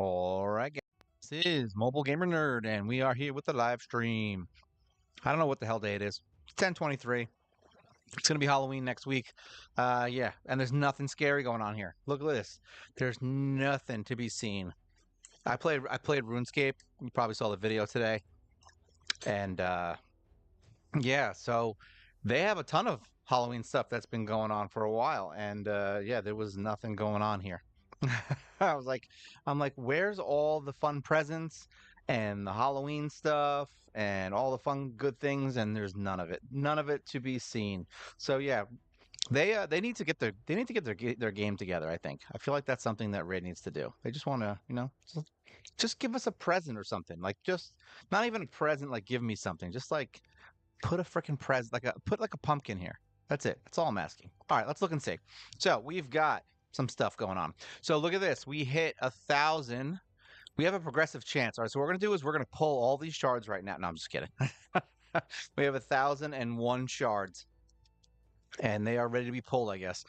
All right, guys. This is Mobile Gamer Nerd, and we are here with the live stream. I don't know what the hell day it is. It's 10:23. It's gonna be Halloween next week. Yeah, and there's nothing scary going on here. Look at this. There's nothing to be seen. I played RuneScape. You probably saw the video today, and yeah, so they have a ton of Halloween stuff that's been going on for a while, and yeah, there was nothing going on here. I was like, I'm like, where's all the fun presents and the Halloween stuff and all the fun good things? And there's none of it to be seen. So yeah, they need to get their game together. I think I feel like that's something that Raid needs to do. They just want to just give us a present or something. Like just not even a present. Like give me something. Just like put a freaking present, put like a pumpkin here. That's it. That's all I'm asking. All right, let's look and see. So we've got some stuff going on. So look at this. We hit 1,000. We have a progressive chance. All right, so what we're gonna do is we're gonna pull all these shards right now. No, I'm just kidding. We have 1,001 shards. And they are ready to be pulled, I guess.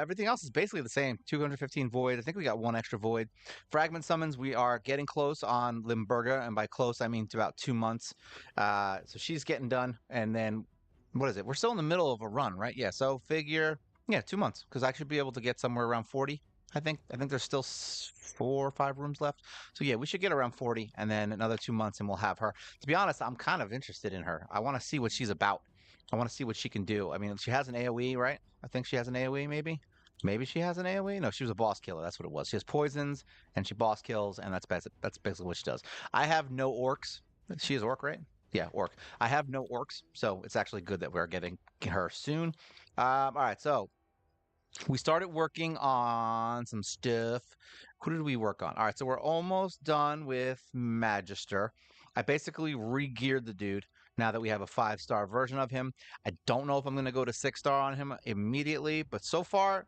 Everything else is basically the same. 215 void. I think we got one extra void. Fragment summons. We are getting close on Limburga, and by close I mean to about 2 months. So she's getting done, and then what is it? We're still in the middle of a run, right? Yeah. So figure, yeah, 2 months, because I should be able to get somewhere around 40. I think there's still 4 or 5 rooms left. So yeah, we should get around 40, and then another 2 months, and we'll have her. To be honest, I'm kind of interested in her. I want to see what she's about. I want to see what she can do. I mean, she has an AoE, right? I think she has an AoE, maybe. Maybe she has an AoE. No, she was a boss killer. That's what it was. She has poisons and she boss kills, and that's basically what she does. I have no orcs. She is orc, right? Yeah, orc. I have no orcs, so it's actually good that we're getting her soon. All right, so we started working on some stuff. Who did we work on? All right, so we're almost done with Magister. I basically re-geared the dude now that we have a 5-star version of him. I don't know if I'm going to go to 6-star on him immediately, but so far,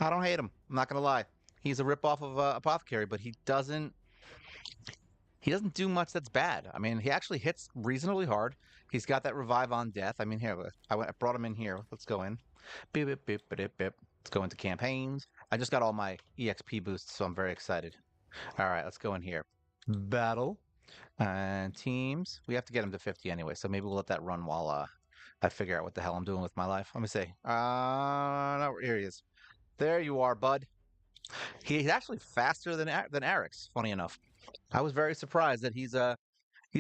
I don't hate him. I'm not going to lie. He's a ripoff of Apothecary, but he doesn't do much that's bad. I mean, he actually hits reasonably hard. He's got that revive on death. I mean, here, I brought him in here. Let's go in. Beep, beep, beep, beep, beep. Let's go into campaigns. I just got all my EXP boosts, so I'm very excited. All right, let's go in here. Battle and teams. We have to get him to 50 anyway, so maybe we'll let that run while I figure out what the hell I'm doing with my life. Let me see. No, here he is. There you are, bud. He's actually faster than Eric's. Funny enough, I was very surprised that he's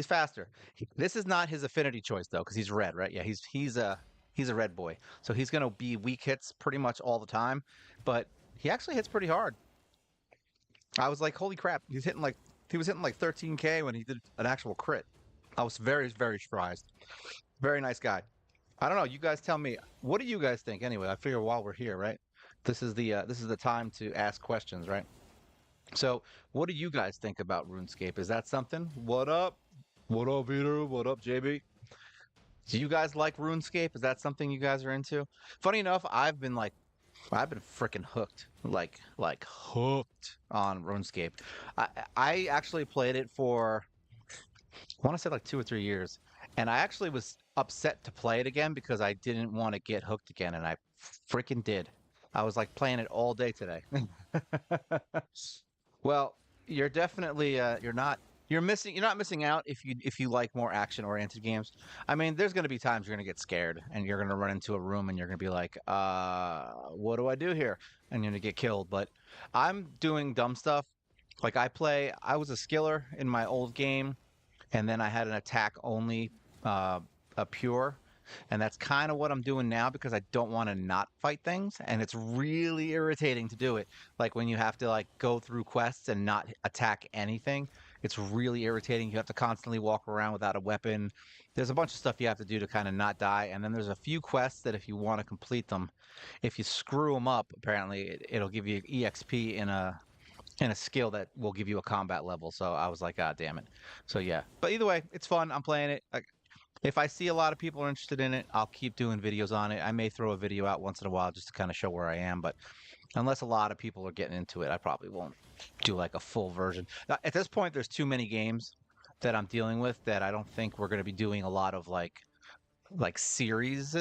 faster. This is not his affinity choice though, because he's red, right? Yeah, he's a red boy, so he's gonna be weak hits pretty much all the time. But he actually hits pretty hard. I was like, holy crap, he was hitting like 13K when he did an actual crit. I was very, very surprised. Very nice guy. I don't know. You guys tell me. What do you guys think? Anyway, I figure while we're here, right? This is the time to ask questions, right? So, what do you guys think about RuneScape? Is that something? What up? What up, Peter? What up, JB? Do you guys like RuneScape? Is that something you guys are into? Funny enough, I've been freaking hooked, like hooked on RuneScape. I I actually played it for I want to say like 2 or 3 years, and I actually was upset to play it again because I didn't want to get hooked again, and I freaking did. I was like playing it all day today. Well, you're definitely you're not missing out if you like more action-oriented games. I mean, there's going to be times you're going to get scared and you're going to run into a room and you're going to be like, what do I do here?" And you're going to get killed. But I'm doing dumb stuff. Like I was a skiller in my old game, and then I had an attack only a pure, and that's kind of what I'm doing now because I don't want to not fight things, and it's really irritating to do it. Like when you have to like go through quests and not attack anything, it's really irritating. You have to constantly walk around without a weapon. There's a bunch of stuff you have to do to kind of not die, and then there's a few quests that if you want to complete them, if you screw them up, apparently it'll give you EXP in a skill that will give you a combat level. So I was like, God damn it. So yeah. But either way, it's fun. I'm playing it. Like, if I see a lot of people are interested in it, I'll keep doing videos on it. I may throw a video out once in a while just to kind of show where I am. But unless a lot of people are getting into it, I probably won't do like a full version. At this point, there's too many games that I'm dealing with that I don't think we're going to be doing a lot of like series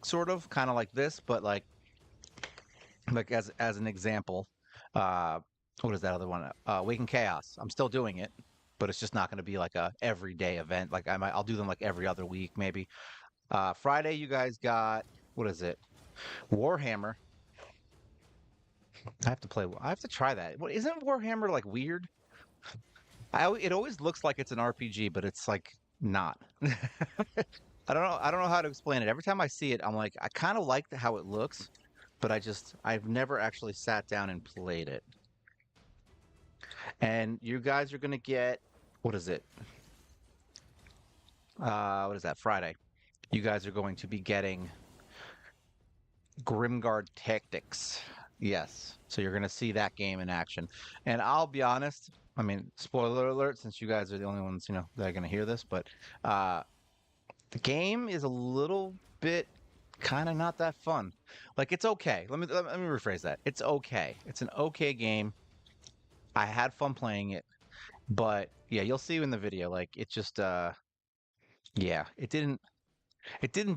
sort of kind of like this, but like as an example. Uh, what is that other one? Awaken Chaos. I'm still doing it, but it's just not going to be like a everyday event. Like I'll do them like every other week maybe. Friday you guys got what is it? Warhammer. I have to play. I have to try that. What isn't Warhammer like weird? It always looks like it's an RPG, but it's like not. I don't know. I don't know how to explain it. Every time I see it, I'm like, I kind of like how it looks, but I've never actually sat down and played it. And you guys are gonna get what is it? What is that? Friday. You guys are going to be getting Grimguard Tactics. Yes. So you're gonna see that game in action. And I'll be honest. I mean, spoiler alert, since you guys are the only ones that are gonna hear this, but uh, the game is a little bit kind of not that fun. Like it's okay. Let me rephrase that. It's okay. It's an okay game. I had fun playing it, but yeah, you'll see in the video. Like it just yeah, it didn't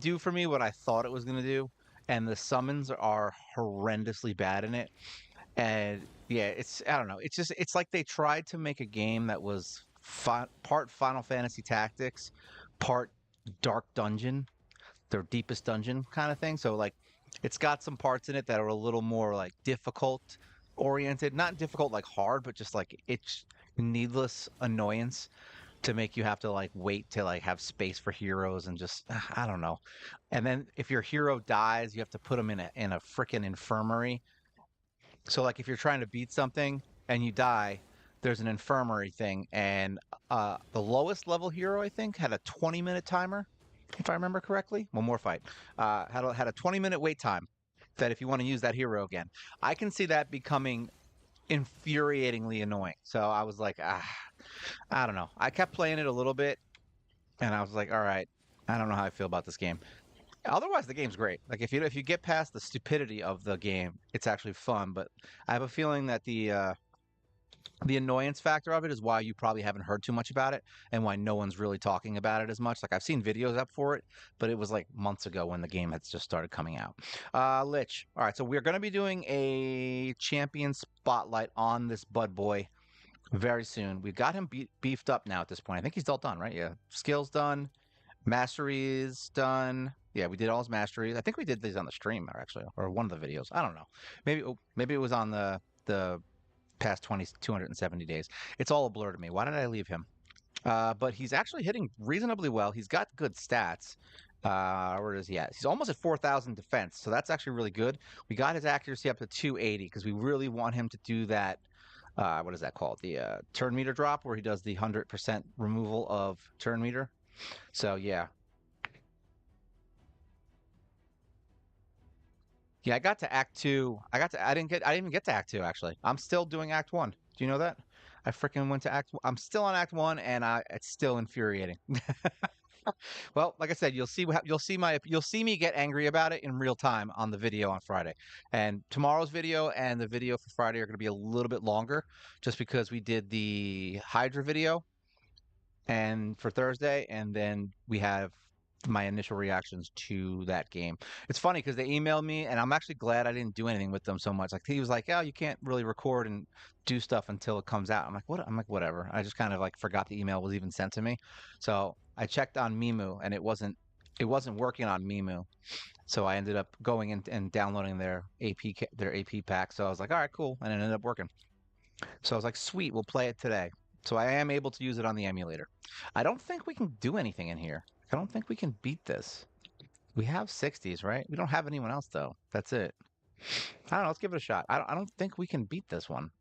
do for me what I thought it was gonna do, and the summons are horrendously bad in it. And yeah, I don't know. It's like they tried to make a game that was part Final Fantasy Tactics, part Dark Dungeon, their deepest dungeon kind of thing. So like it's got some parts in it that are a little more like difficult oriented, not difficult like hard, but just like it's needless annoyance to make you have to like wait to like have space for heroes and just I don't know. And then if your hero dies, you have to put them in a freaking infirmary. So like if you're trying to beat something and you die, there's an infirmary thing and the lowest level hero I think had a 20-minute timer if I remember correctly. One more fight. Had a 20-minute wait time that if you want to use that hero again. I can see that becoming infuriatingly annoying. So I was like, I don't know. I kept playing it a little bit and I was like, all right, I don't know how I feel about this game. Otherwise, the game's great. Like if you get past the stupidity of the game, it's actually fun. But I have a feeling that the annoyance factor of it is why you probably haven't heard too much about it and why no one's really talking about it as much. Like I've seen videos up for it, but it was like months ago when the game had just started coming out. Lich. All right, so we're going to be doing a champion spotlight on this Bud Boy very soon. We've got him beefed up now at this point. I think he's all done, right? Yeah. Skills done. Mastery is done. Yeah, we did all his masteries. I think we did these on the stream, or actually, or one of the videos. I don't know. Maybe it was on the past 270 days. It's all a blur to me. Why did I leave him? But he's actually hitting reasonably well. He's got good stats. Where is he at? He's almost at 4,000 defense, so that's actually really good. We got his accuracy up to 280 because we really want him to do that. What is that called? The turn meter drop, where he does the 100% removal of turn meter. So yeah, yeah. I got to Act Two. I didn't even get to Act Two actually. I'm still doing Act One. Do you know that? I freaking went to Act. I'm still on Act One, and it's still infuriating. Well, like I said, you'll see me get angry about it in real time on the video on Friday. And tomorrow's video and the video for Friday are going to be a little bit longer, just because we did the Hydra video and for Thursday, and then we have my initial reactions to that game. It's funny because they emailed me, and I'm actually glad I didn't do anything with them so much. Like he was like, "Oh, you can't really record and do stuff until it comes out." I'm like, "What?" I'm like, "Whatever." I just kind of like forgot the email was even sent to me, so I checked on Mimu, and it wasn't working on Mimu. So I ended up going and downloading their AP pack. So I was like, "All right, cool," and it ended up working. So I was like, "Sweet, we'll play it today." So I am able to use it on the emulator. I don't think we can do anything in here. I don't think we can beat this. We have 60s, right? We don't have anyone else though. That's it. I don't know. Let's give it a shot. I don't think we can beat this one.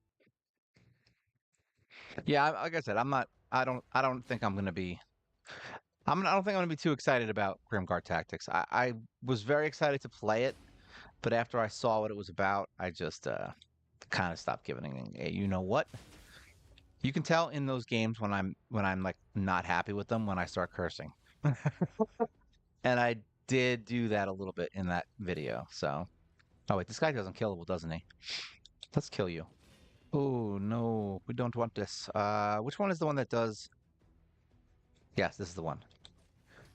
Yeah, like I said, I'm not. I don't think I'm gonna be. I don't think I'm gonna be too excited about Grimguard Tactics. I was very excited to play it, but after I saw what it was about, I just kind of stopped giving it. You know what? You can tell in those games when I'm like not happy with them when I start cursing. And I did do that a little bit in that video. So, oh wait, this guy doesn't killable, doesn't he? Let's kill you. Oh no, we don't want this. Which one is the one that does? Yes, this is the one.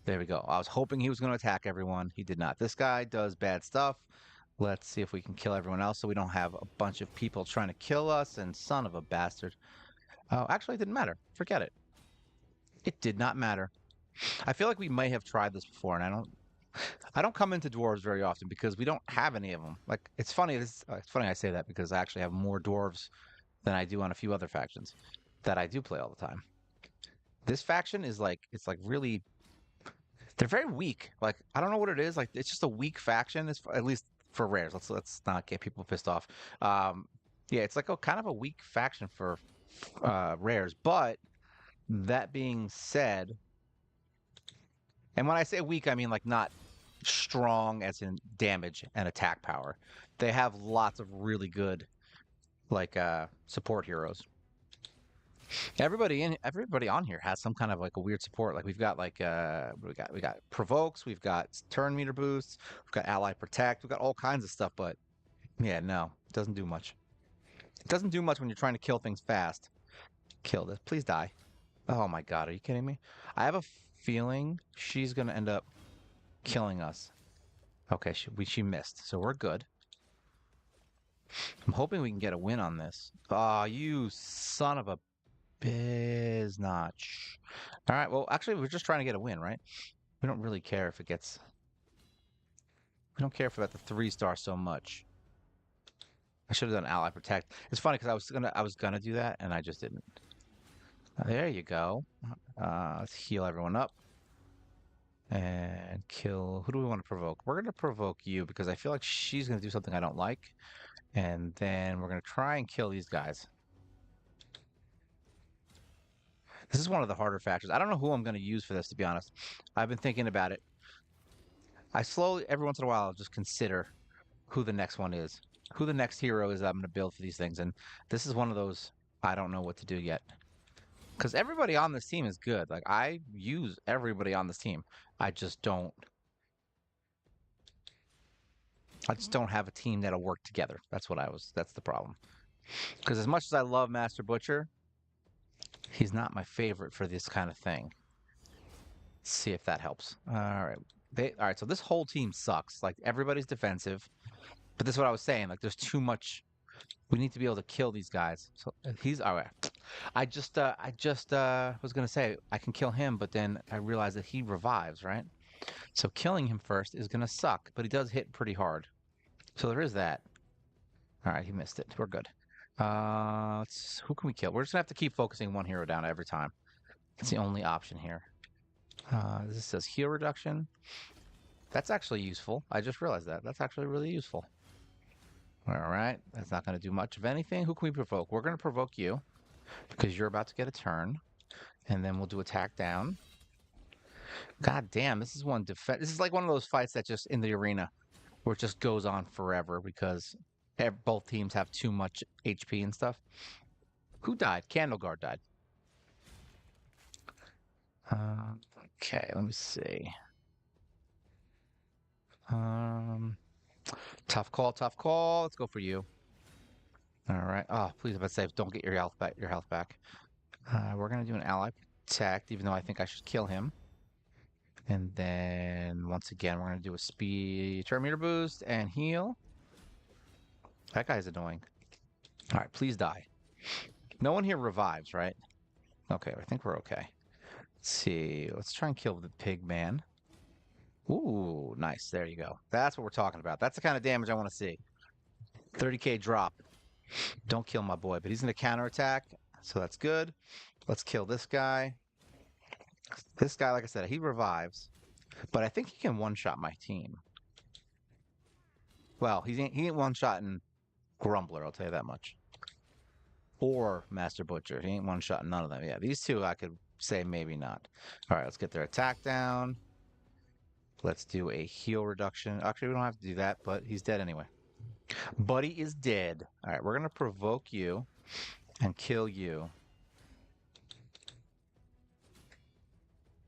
There we go. I was hoping he was going to attack everyone. He did not. This guy does bad stuff. Let's see if we can kill everyone else so we don't have a bunch of people trying to kill us. And son of a bastard. Oh, actually, it didn't matter. Forget it. It did not matter. I feel like we may have tried this before, and I don't come into dwarves very often because we don't have any of them. Like it's funny I say that because I actually have more dwarves than I do on a few other factions that I do play all the time. This faction is like it's like really they're very weak. Like I don't know what it is. Like it's just a weak faction. At least for rares. Let's not get people pissed off. Yeah, it's like a kind of a weak faction for rares. But that being said, and when I say weak, I mean like not strong as in damage and attack power. They have lots of really good like support heroes. Everybody on here has some kind of like a weird support. Like we've got like we got provokes, we've got turn meter boosts, we've got ally protect, we've got all kinds of stuff, but yeah, no, it doesn't do much. It doesn't do much when you're trying to kill things fast. Kill this. Please die. Oh my god, are you kidding me? I have a feeling she's gonna end up killing us. Okay, she missed, so we're good. I'm hoping we can get a win on this. Oh, you son of a biznatch. All right, well, actually, we're just trying to get a win, right? We don't really care if it gets... We don't care if we got the 3-star so much. I should have done ally protect. It's funny because I was gonna do that and I just didn't. There you go. Let's heal everyone up. And kill... Who do we want to provoke? We're going to provoke you because I feel like she's going to do something I don't like. And then we're going to try and kill these guys. This is one of the harder factions. I don't know who I'm going to use for this, to be honest. I've been thinking about it. I slowly, every once in a while, I'll just consider who the next one is. Who the next hero is that I'm going to build for these things. And this is one of those I don't know what to do yet. Because everybody on this team is good. Like, I use everybody on this team. I just don't have a team that'll work together. That's the problem. Because as much as I love Master Butcher, he's not my favorite for this kind of thing. Let's see if that helps. All right. All right, so this whole team sucks. Like, everybody's defensive. But this is what I was saying. Like, there's too much. We need to be able to kill these guys. So he's all right. I just was gonna say I can kill him, but then I realized that he revives, right? So killing him first is gonna suck, but he does hit pretty hard. So there is that. All right, he missed it. We're good. Who can we kill? We're just gonna have to keep focusing one hero down every time. It's the only option here. This says heal reduction. That's actually useful. I just realized that. That's actually really useful. All right, that's not going to do much of anything. Who can we provoke? We're going to provoke you because you're about to get a turn, and then we'll do attack down. God damn, this is one defense. This is like one of those fights that just in the arena where it just goes on forever because both teams have too much HP and stuff. Who died? Candleguard died. Okay, let me see. Tough call, tough call. Let's go for you. All right. Oh, please, if I say don't get your health back. We're gonna do an ally protect, even though I think I should kill him. And then once again, we're gonna do a speed turn meter boost and heal. That guy's annoying. All right, please die. No one here revives, right? Okay, I think we're okay. Let's see. Let's try and kill the pig man. Ooh, nice. There you go. That's what we're talking about. That's the kind of damage I want to see. 30k drop. Don't kill my boy, but he's going to counterattack, so that's good. Let's kill this guy. This guy, like I said, he revives, but I think he can one-shot my team. Well, he ain't one-shotting Grumbler, I'll tell you that much. Or Master Butcher. He ain't one-shotting none of them. Yeah, these two I could say maybe not. All right, let's get their attack down. Let's do a heal reduction. Actually, we don't have to do that, but he's dead anyway. Buddy is dead. All right, we're going to provoke you and kill you.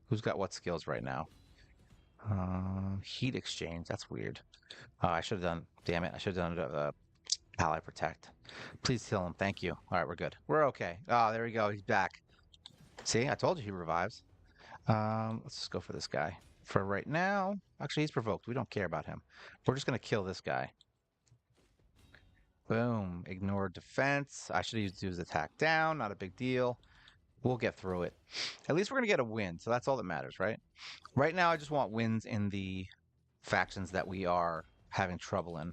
Who's got what skills right now? Heat exchange. That's weird. I should have done... Damn it. I should have done ally protect. Please kill him. Thank you. All right, we're good. We're okay. Oh, there we go. He's back. See? I told you he revives. Let's just go for this guy. For right now... Actually, he's provoked. We don't care about him. We're just going to kill this guy. Boom. Ignore defense. I should use attack down. Not a big deal. We'll get through it. At least we're going to get a win. So that's all that matters, right? Right now, I just want wins in the factions that we are having trouble in.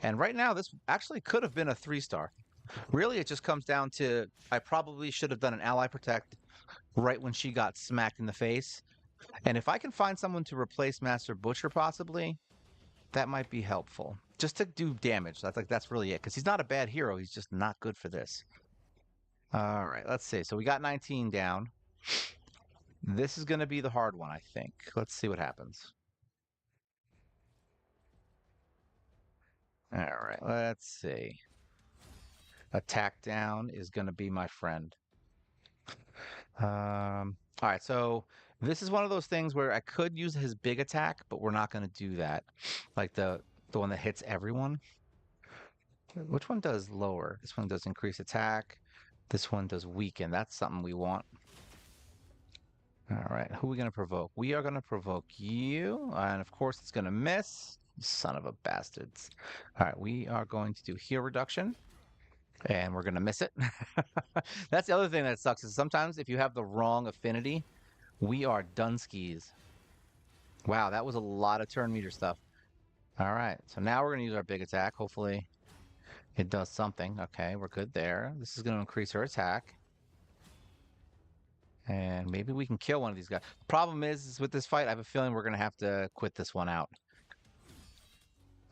And right now, this actually could have been a 3-star. Really, it just comes down to I probably should have done an ally protect right when she got smacked in the face. And if I can find someone to replace Master Butcher, possibly, that might be helpful. Just to do damage. That's really it. Because he's not a bad hero. He's just not good for this. All right, let's see. So we got 19 down. This is going to be the hard one, I think. Let's see what happens. All right, let's see. Attack down is going to be my friend. All right, so this is one of those things where I could use his big attack, but we're not going to do that. Like the one that hits everyone. Which one does lower? This one does increase attack. This one does weaken. That's something we want. All right, who are we going to provoke? We are going to provoke you, and of course it's going to miss. Son of a bastards. All right, we are going to do heal reduction. And we're going to miss it. That's the other thing that sucks is sometimes if you have the wrong affinity, we are done skis. Wow, that was a lot of turn meter stuff. All right, so now we're going to use our big attack. Hopefully it does something. Okay, we're good there. This is going to increase her attack. And maybe we can kill one of these guys. The problem is with this fight, I have a feeling we're going to have to quit this one out.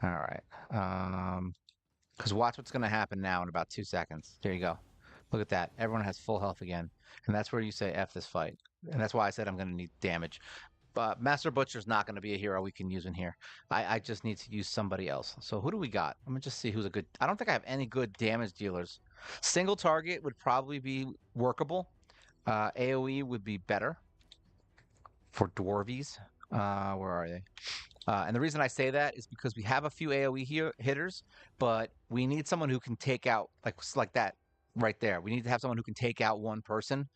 All right. Because watch what's going to happen now in about 2 seconds. There you go. Look at that. Everyone has full health again. And that's where you say F this fight. And that's why I said I'm going to need damage. But Master Butcher's not going to be a hero we can use in here. I just need to use somebody else. So who do we got? Let me just see who's a good... I don't think I have any good damage dealers. Single target would probably be workable. AoE would be better for dwarvies. Where are they? And the reason I say that is because we have a few AoE hitters, but we need someone who can take out like that right there. We need to have someone who can take out one person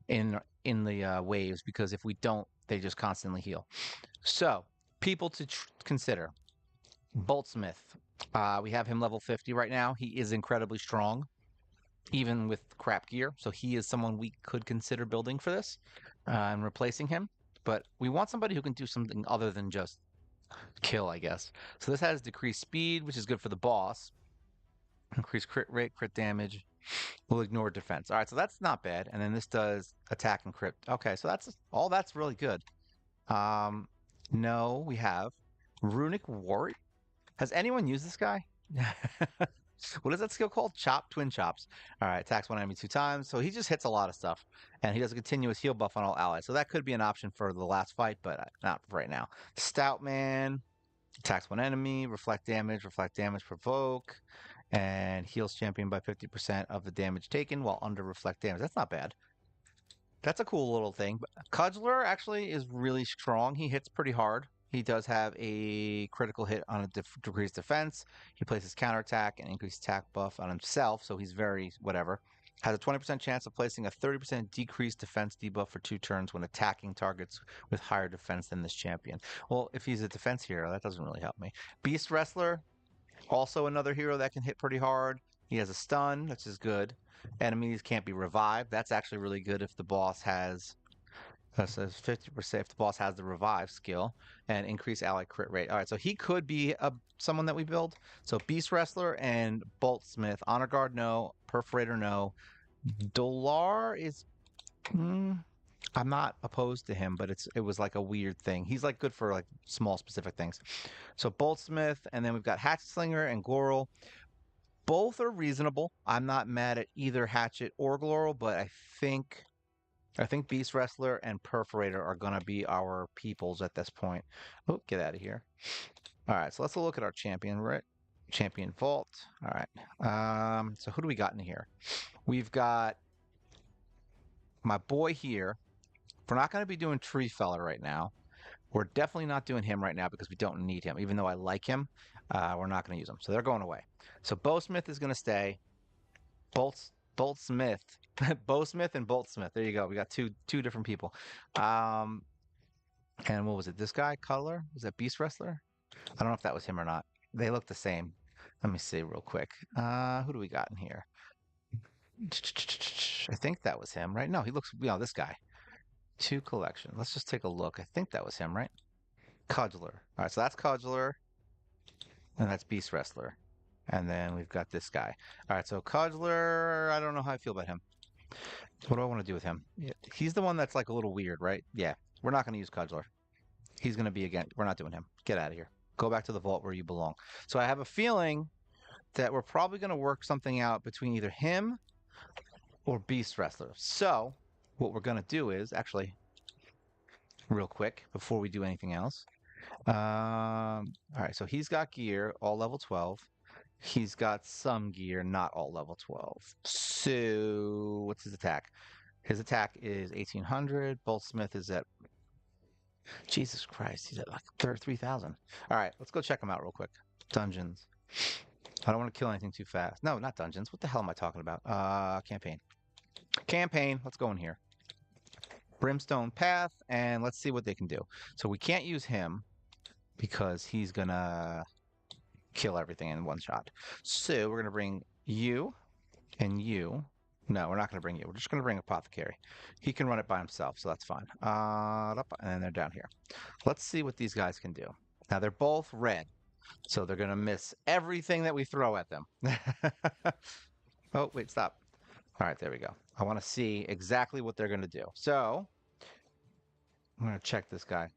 in the waves, because if we don't, they just constantly heal. So people to consider: Boltsmith. We have him level 50 right now. He is incredibly strong, even with crap gear. So he is someone we could consider building for this and replacing him. But we want somebody who can do something other than just kill, I guess. So this has decreased speed, which is good for the boss. Increased crit rate, crit damage. We'll ignore defense. All right, so that's not bad. And then this does attack and crit. Okay, so that's really good. No, we have Runic Warrior. Has anyone used this guy? What is that skill called? Chop, twin chops. All right, attacks one enemy 2 times. So he just hits a lot of stuff. And he does a continuous heal buff on all allies. So that could be an option for the last fight, but not right now. Stout Man attacks one enemy, reflect damage, provoke, and heals champion by 50% of the damage taken while under reflect damage. That's not bad. That's a cool little thing. But Cudgeler actually is really strong. He hits pretty hard. He does have a critical hit on a decreased defense. He places counterattack and increased attack buff on himself, so he's very whatever. Has a 20% chance of placing a 30% decreased defense debuff for 2 turns when attacking targets with higher defense than this champion. Well, if he's a defense hero, that doesn't really help me. Beast Wrestler, also another hero that can hit pretty hard. He has a stun, which is good. Enemies can't be revived. That's actually really good if the boss has... That says 50% if the boss has the revive skill, and increase ally crit rate. All right, so he could be someone that we build. So Beast Wrestler and Boltsmith. Honor Guard, no. Perforator, no. Dolar is... I'm not opposed to him, but it was like a weird thing. He's like good for like small specific things. So Boltsmith, and then we've got Hatchet Slinger and Gloral. Both are reasonable. I'm not mad at either Hatchet or Gloral, but I think Beast Wrestler and Perforator are going to be our peoples at this point. Oh, get out of here. All right, so let's look at our champion, right? Champion Vault. All right. So who do we got in here? We've got my boy here. We're not going to be doing Tree Fella right now. We're definitely not doing him right now because we don't need him. Even though I like him, we're not going to use him. So they're going away. So Bowsmith is going to stay. Boltsmith. Bowsmith and Boltsmith. There you go. We got two different people. And what was it? This guy, Color? Was that Beast Wrestler? I don't know if that was him or not. They look the same. Let me see real quick. Who do we got in here? I think that was him, right? No, he looks, this guy. 2 collection. Let's just take a look. I think that was him, right? Cudgeler. All right, so that's Cudgeler, and that's Beast Wrestler. And then we've got this guy. All right, so Cudgeler, I don't know how I feel about him. What do I want to do with him? Yeah, he's the one that's like a little weird, right? Yeah, we're not going to use Cudgeler. He's going to be again. We're not doing him. Get out of here. Go back to the vault where you belong. So I have a feeling that we're probably going to work something out between either him or Beast Wrestler. So what we're going to do is actually, real quick, before we do anything else. All right, so he's got gear, all level 12. He's got some gear, not all level 12. So what's his attack? His attack is 1800. Boltsmith is at, Jesus Christ, he's at like 3,000. All right, let's go check him out real quick. Dungeons. I don't want to kill anything too fast. No, not dungeons. What the hell am I talking about? Campaign. Campaign. Let's go in here. Brimstone Path, and let's see what they can do. So we can't use him because he's gonna kill everything in one shot. So we're gonna bring you and you. No, we're not gonna bring you. We're just gonna bring Apothecary. He can run it by himself, so that's fine. And then they're down here. Let's see what these guys can do. Now they're both red, so they're gonna miss everything that we throw at them. Oh, wait, stop. All right, there we go. I want to see exactly what they're going to do. So I'm going to check this guy.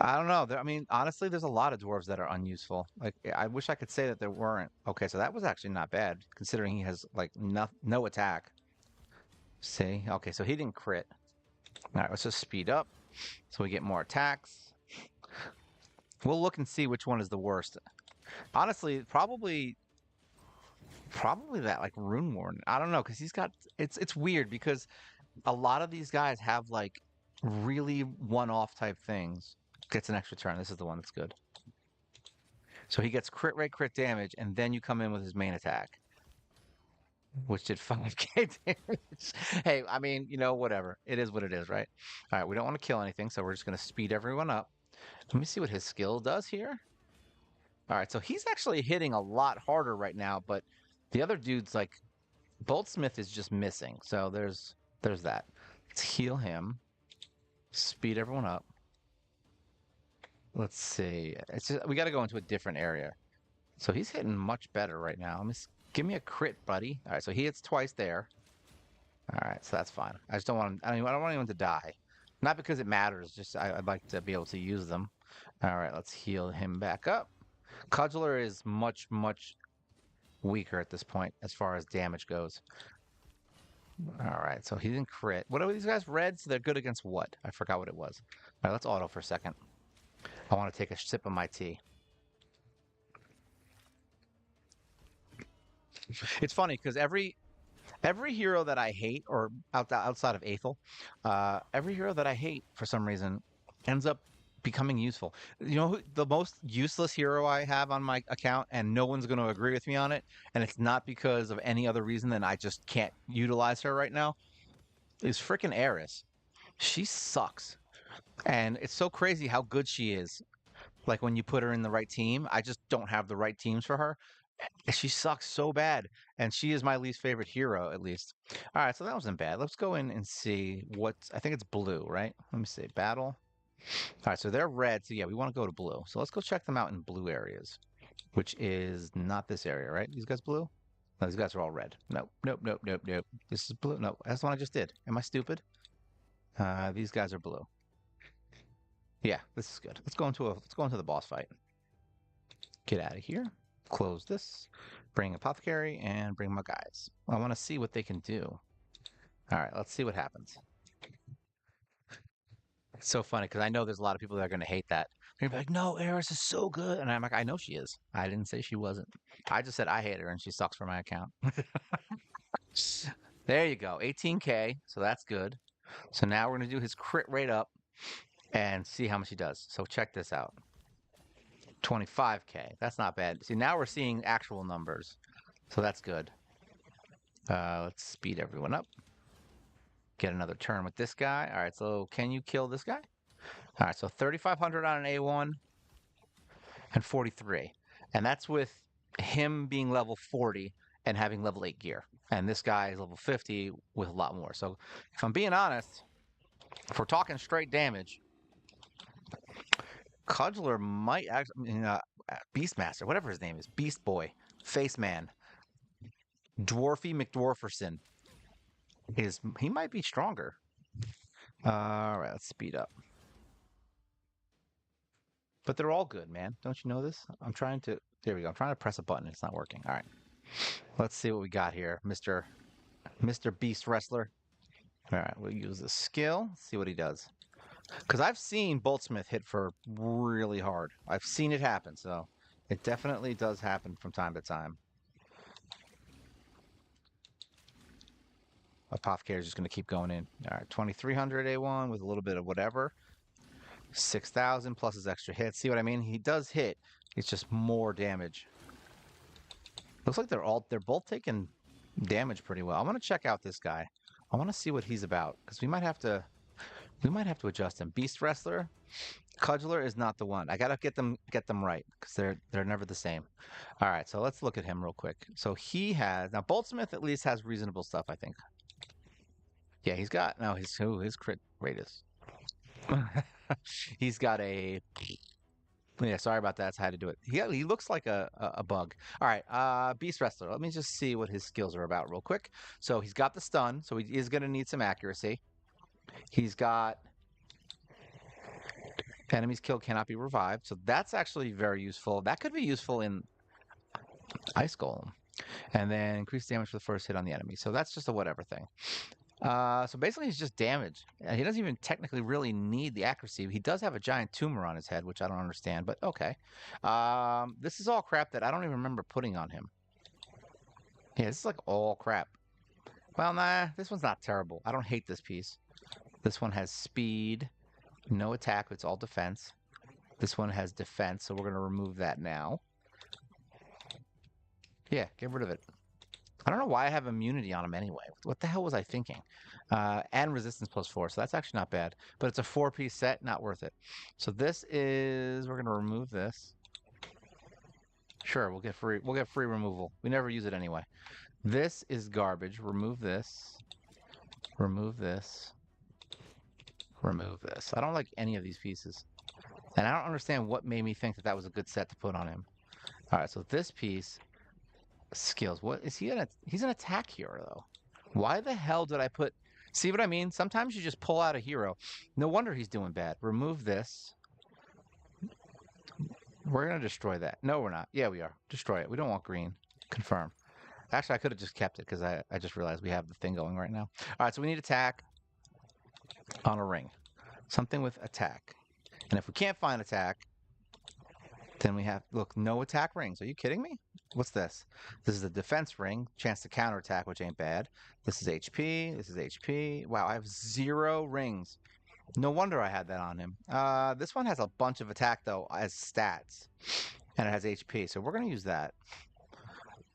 I don't know. I mean, honestly, there's a lot of dwarves that are unuseful. Like, I wish I could say that there weren't. Okay, so that was actually not bad, considering he has, like, no attack. See? Okay, so he didn't crit. All right, let's just speed up so we get more attacks. We'll look and see which one is the worst. Honestly, probably that like Rune Warden. I don't know, because he's got it's weird because a lot of these guys have like really one-off type things. Gets an extra turn. This is the one that's good. So he gets crit rate, crit damage, and then you come in with his main attack, which did 5k damage. Hey, I mean, whatever. It is what it is, right? All right, we don't want to kill anything, so we're just going to speed everyone up. Let me see what his skill does here. All right, so he's actually hitting a lot harder right now, but the other dude's like, Boltsmith is just missing. So there's that. Let's heal him. Speed everyone up. Let's see. We got to go into a different area. So he's hitting much better right now. Give me a crit, buddy. All right, so he hits twice there. All right, so that's fine. I just don't want him, I don't want anyone to die. Not because it matters, just I'd like to be able to use them. All right, let's heal him back up. Cudgeler is much, much weaker at this point as far as damage goes. All right, so he didn't crit. What are these guys? Red, so they're good against what? I forgot what it was. All right, let's auto for a second. I want to take a sip of my tea. It's funny because every hero that I hate, or outside of Aethel, every hero that I hate for some reason ends up becoming useful. The most useless hero I have on my account, and no one's going to agree with me on it, and it's not because of any other reason than I just can't utilize her right now, is freaking Eris. She sucks. And it's so crazy how good she is. Like when you put her in the right team, I just don't have the right teams for her. She sucks so bad, and she is my least favorite hero, at least. All right, so that wasn't bad. Let's go in and see I think it's blue, right? Let me see. Battle. All right, so they're red, so yeah, we want to go to blue. So let's go check them out in blue areas, which is not this area, right? These guys blue? No, these guys are all red. Nope, nope, nope, nope, nope. This is blue. No, that's the one I just did. Am I stupid? These guys are blue. Yeah, this is good. Let's go into the boss fight. Get out of here. Close this. Bring Apothecary and bring my guys. I want to see what they can do. All right, let's see what happens. It's so funny because I know there's a lot of people that are going to hate that. They're going to be like, no, Eris is so good. And I'm like, I know she is. I didn't say she wasn't. I just said I hate her and she sucks for my account. There you go. 18k. So that's good. So now we're going to do his crit rate up and see how much he does. So check this out. 25k. That's not bad. See, now we're seeing actual numbers. So that's good. Let's speed everyone up. Get another turn with this guy. All right, so can you kill this guy? All right, so 3,500 on an A1 and 43. And that's with him being level 40 and having level 8 gear. And this guy is level 50 with a lot more. So if I'm being honest, if we're talking straight damage, Cudgeler might actually, Beastmaster, whatever his name is, Beast Boy, Face Man, Dwarfy McDwarferson, he might be stronger. All right, let's speed up. But they're all good, man. Don't you know this? There we go. I'm trying to press a button. It's not working. All right. Let's see what we got here, Mr. Beast Wrestler. All right, we'll use the skill, see what he does. Because I've seen Boltsmith hit for really hard. I've seen it happen, so it definitely does happen from time to time. Apothecary is just going to keep going in. All right, 2300 A1 with a little bit of whatever. 6,000 plus his extra hits. See what I mean? He does hit. It's just more damage. Looks like they're both taking damage pretty well. I want to check out this guy. I want to see what he's about because we might have to adjust him. Beast Wrestler, Cudgeler is not the one. I gotta get them right because they're never the same. All right, so let's look at him real quick. So he has now Boltsmith at least has reasonable stuff, I think. Yeah, he's got his crit rate is. He's got a. Yeah, sorry about that. That's how to do it. He looks like a bug. All right, Beast Wrestler. Let me just see what his skills are about real quick. So he's got the stun, so he is going to need some accuracy. He's got enemies killed cannot be revived, so that's actually very useful. That could be useful in Ice Golem. And then increase damage for the first hit on the enemy. So that's just a whatever thing. So basically he's just damage. He doesn't even technically really need the accuracy. He does have a giant tumor on his head, which I don't understand, but okay. This is all crap that I don't even remember putting on him. Yeah, this is like all crap. Well, nah, this one's not terrible. I don't hate this piece. This one has speed, no attack, it's all defense. This one has defense, so we're going to remove that now. Yeah, get rid of it. I don't know why I have immunity on him anyway. What the hell was I thinking? And resistance +4, so that's actually not bad. But it's a 4-piece set, not worth it. So this is, we're going to remove this. Sure, we'll get free removal. We never use it anyway. This is garbage. Remove this. Remove this. Remove this. I don't like any of these pieces. And I don't understand what made me think that that was a good set to put on him. All right, so this piece, skills. What is he? He's an attack hero, though. Why the hell did I put... See what I mean? Sometimes you just pull out a hero. No wonder he's doing bad. Remove this. We're going to destroy that. No, we're not. Yeah, we are. Destroy it. We don't want green. Confirm. Actually, I could have just kept it because I just realized we have the thing going right now. All right, so we need attack on a ring. Something with attack. And if we can't find attack, then we have, look, no attack rings. Are you kidding me? What's this? This is a defense ring. Chance to counterattack, which ain't bad. This is HP. This is HP. Wow, I have 0 rings. No wonder I had that on him. This one has a bunch of attack, though, as stats. And it has HP, so we're going to use that.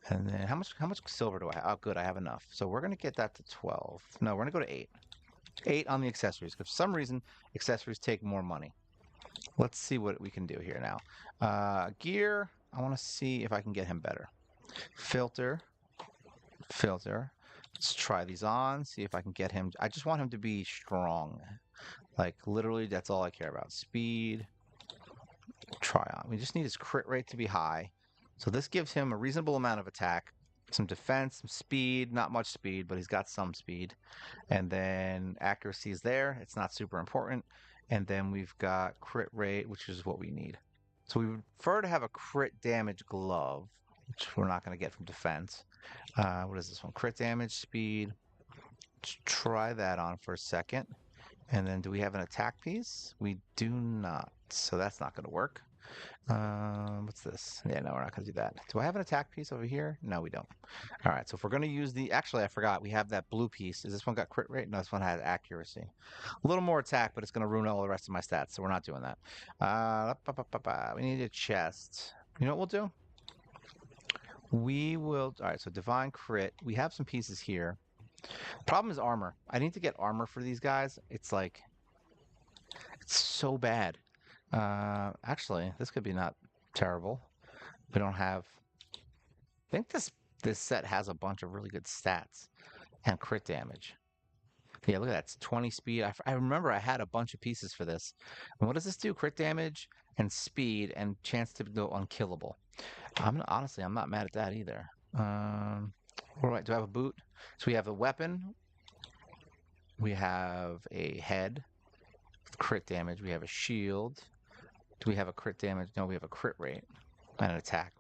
And then how much silver do I have? Oh, good, I have enough. So we're going to get that to 12. No, we're going to go to 8. 8 on the accessories, because for some reason, accessories take more money. Let's see what we can do here now. Gear, I want to see if I can get him better. Filter. Let's try these on, see if I can get him. I just want him to be strong. Like, literally, that's all I care about. Speed. Try on. We just need his crit rate to be high. So this gives him a reasonable amount of attack, some defense, some speed, not much speed, but he's got some speed. And then accuracy is there. It's not super important. And then we've got crit rate, which is what we need. So we would prefer to have a crit damage glove, which we're not going to get from defense. What is this one? Crit damage, speed. Let's try that on for a second. And then do we have an attack piece? We do not. So that's not going to work. What's this? Yeah, no, we're not going to do that. Do I have an attack piece over here? No, we don't. All right, so if we're going to use the... Actually, I forgot. We have that blue piece. Is this one got crit rate? No, this one has accuracy. A little more attack, but it's going to ruin all the rest of my stats, so we're not doing that. We need a chest. You know what we'll do? We will... All right, so divine crit. We have some pieces here. Problem is armor. I need to get armor for these guys. It's like... It's so bad. Actually, this could be not terrible. We don't have. I think this set has a bunch of really good stats and crit damage. Yeah, look at that. It's 20 speed. I remember I had a bunch of pieces for this. And what does this do? Crit damage and speed and chance to go unkillable. Honestly, I'm not mad at that either. All right, do I have a boot? So we have a weapon. We have a head with crit damage. We have a shield. Do we have a crit damage? No, we have a crit rate and an attack.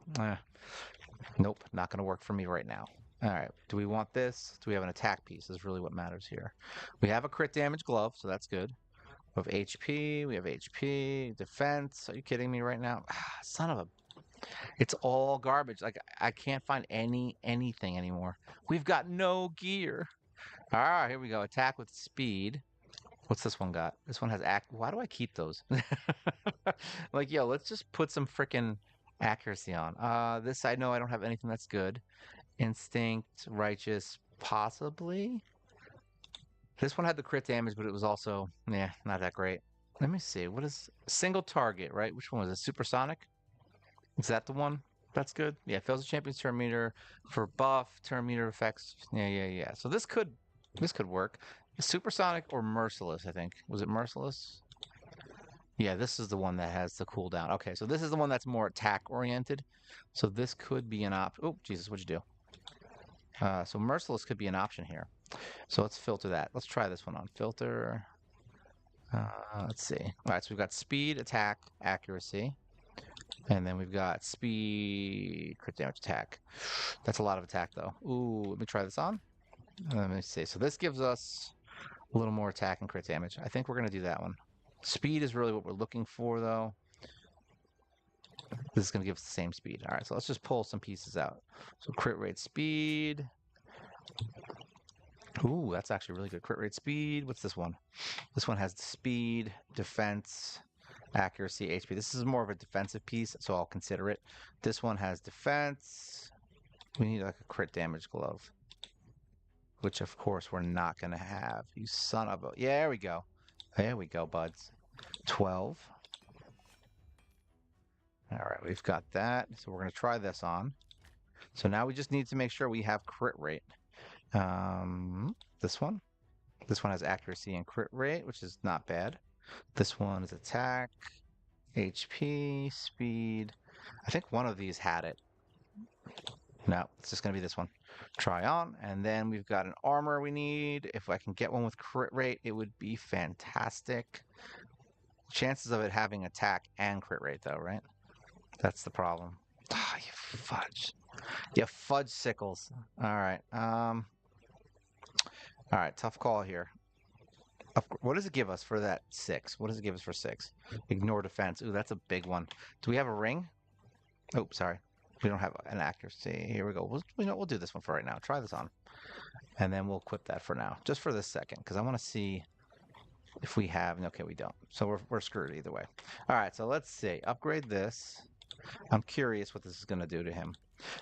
Nope, not going to work for me right now. All right, do we want this? Do we have an attack piece? Is really what matters here. We have a crit damage glove, so that's good. We have HP, we have HP, defense. Are you kidding me right now? Son of a... It's all garbage. Like, I can't find anything anymore. We've got no gear. All right, here we go. Attack with speed. What's this one got? This one has act. Why do I keep those? Like, yo, let's just put some freaking accuracy on. This I know I don't have anything that's good. Instinct, righteous, possibly. This one had the crit damage, but it was also, yeah, not that great. Let me see. What is single target, right? Which one was it? Supersonic? Is that the one? That's good. Yeah, fills the champion's turn meter for buff, turn meter effects. Yeah. So this could work. Supersonic or merciless, I think. Was it merciless? Yeah, this is the one that has the cooldown. Okay, so this is the one that's more attack oriented. So this could be an option. Oh, Jesus, what'd you do? So merciless could be an option here. So let's filter that. Let's try this one on. Filter. Let's see. All right, so we've got speed, attack, accuracy. And then we've got speed, crit damage, attack. That's a lot of attack, though. Ooh, let me try this on. Let me see. So this gives us a little more attack and crit damage. I think we're going to do that one. Speed is really what we're looking for, though. This is going to give us the same speed. All right, so let's just pull some pieces out. So crit rate, speed. Ooh, that's actually really good. Crit rate, speed. What's this one? This one has speed, defense, accuracy, HP. This is more of a defensive piece, so I'll consider it. This one has defense. We need like a crit damage glove, which of course we're not going to have. You son of a... Yeah, there we go. There we go, buds. 12. All right, we've got that. So we're going to try this on. So now we just need to make sure we have crit rate. This one. This one has accuracy and crit rate, which is not bad. This one is attack, HP, speed. I think one of these had it. No, it's just going to be this one. Try on, and then we've got an armor we need. If I can get one with crit rate, it would be fantastic. Chances of it having attack and crit rate, though, right? That's the problem. Ah, you fudge. You fudge sickles. All right. All right, tough call here. What does it give us for that 6? What does it give us for 6? Ignore defense. Ooh, that's a big one. Do we have a ring? Oh, sorry. We don't have an accuracy. Here we go. We'll do this one for right now. Try this on. And then we'll equip that for now. Just for this second, because I want to see if we have... Okay, we don't. So we're screwed either way. All right, so let's see. Upgrade this. I'm curious what this is going to do to him.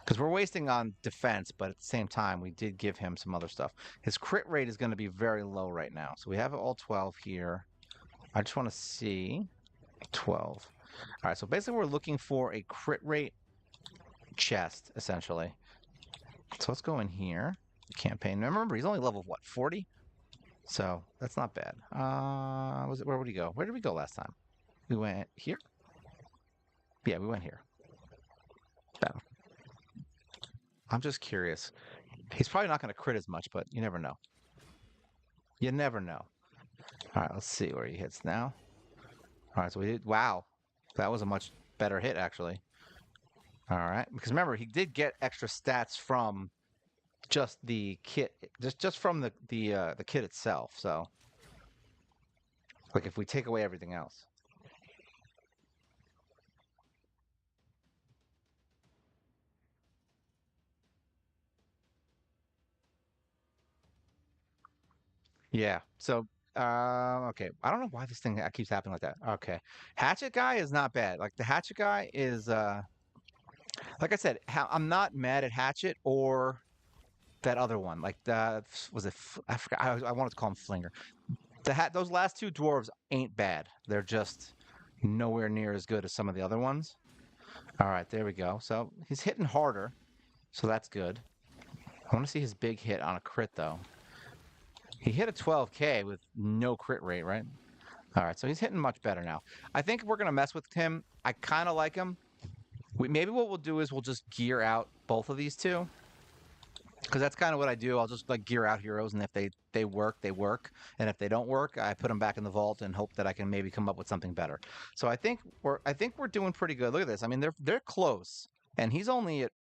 Because we're wasting on defense, but at the same time, we did give him some other stuff. His crit rate is going to be very low right now. So we have all 12 here. I just want to see 12. All right, so basically we're looking for a crit rate chest, essentially. So let's go in here. Campaign. Remember, he's only level, what, 40? So that's not bad. Where would he go? Where did we go last time? We went here? Yeah, we went here. Battle. I'm just curious. He's probably not going to crit as much, but you never know. You never know. All right, let's see where he hits now. All right, so we did... Wow. That was a much better hit, actually. All right. Because remember, he did get extra stats from just the kit. Just from the kit itself, so... Like, if we take away everything else. Yeah. So, okay. I don't know why this thing keeps happening like that. Okay. Hatchet guy is not bad. Like the hatchet guy is, like I said, I'm not mad at hatchet or that other one. Like the was it? I forgot. I wanted to call him Flinger. Those last two dwarves ain't bad. They're just nowhere near as good as some of the other ones. All right, there we go. So he's hitting harder, so that's good. I want to see his big hit on a crit, though. He hit a 12K with no crit rate, right? All right, so he's hitting much better now. I think we're going to mess with him. I kind of like him. Maybe what we'll do is we'll just gear out both of these two. Because that's kind of what I do. I'll just like gear out heroes, and if they work, they work, and if they don't work, I put them back in the vault and hope that I can maybe come up with something better. So I think we're doing pretty good. Look at this. I mean, they're close, and he's only at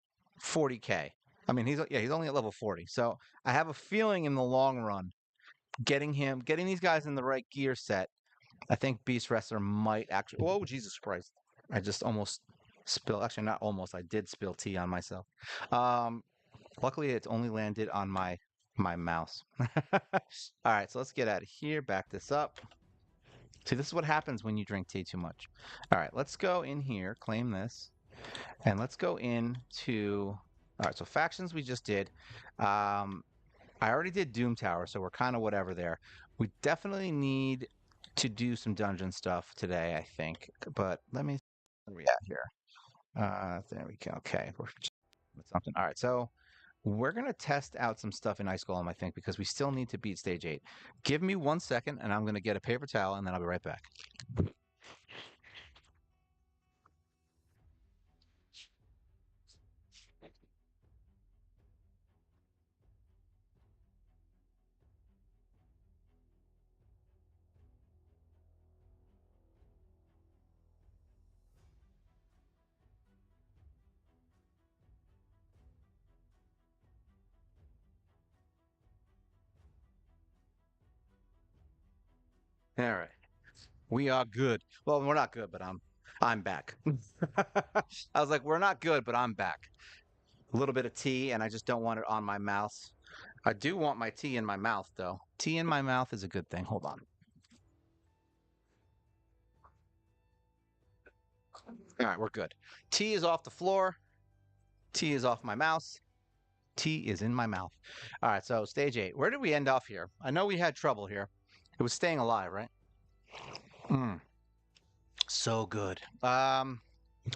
40K. I mean, he's only at level 40. So I have a feeling in the long run, getting these guys in the right gear set, I think Beast Wrestler might actually. Whoa, Jesus Christ! I just almost spilled. Actually, not almost. I did spill tea on myself. Um, Luckily, it's only landed on my mouse. All right, so let's get out of here. Back this up. See, this is what happens when you drink tea too much. All right, let's go in here, claim this, and let's go into. All right, so factions we just did. I already did Doom Tower, so we're kind of whatever there. We definitely need to do some dungeon stuff today, I think. But let me. Where are we at here? There we go. Okay, we're with something. All right, so we're going to test out some stuff in Ice Golem, I think, because we still need to beat Stage 8. Give me 1 second, and I'm going to get a paper towel, and then I'll be right back. All right. We are good. Well, we're not good, but I'm back. I was like, we're not good, but I'm back. A little bit of tea, and I just don't want it on my mouth. I do want my tea in my mouth, though. Tea in my mouth is a good thing. Hold on. All right, we're good. Tea is off the floor. Tea is off my mouth. Tea is in my mouth. All right, so stage 8. Where did we end off here? I know we had trouble here. It was staying alive, right? Mm, so good. All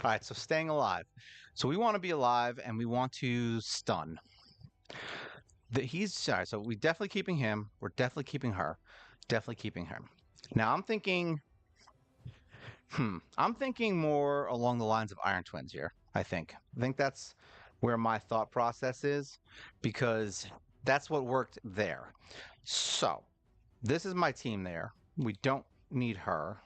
right, so staying alive. So we want to be alive, and we want to stun. He's sorry. So we definitely keeping him. We're definitely keeping her. Definitely keeping her. Now I'm thinking. I'm thinking more along the lines of Iron Twins here. I think that's where my thought process is, because that's what worked there. So this is my team there. We don't need her.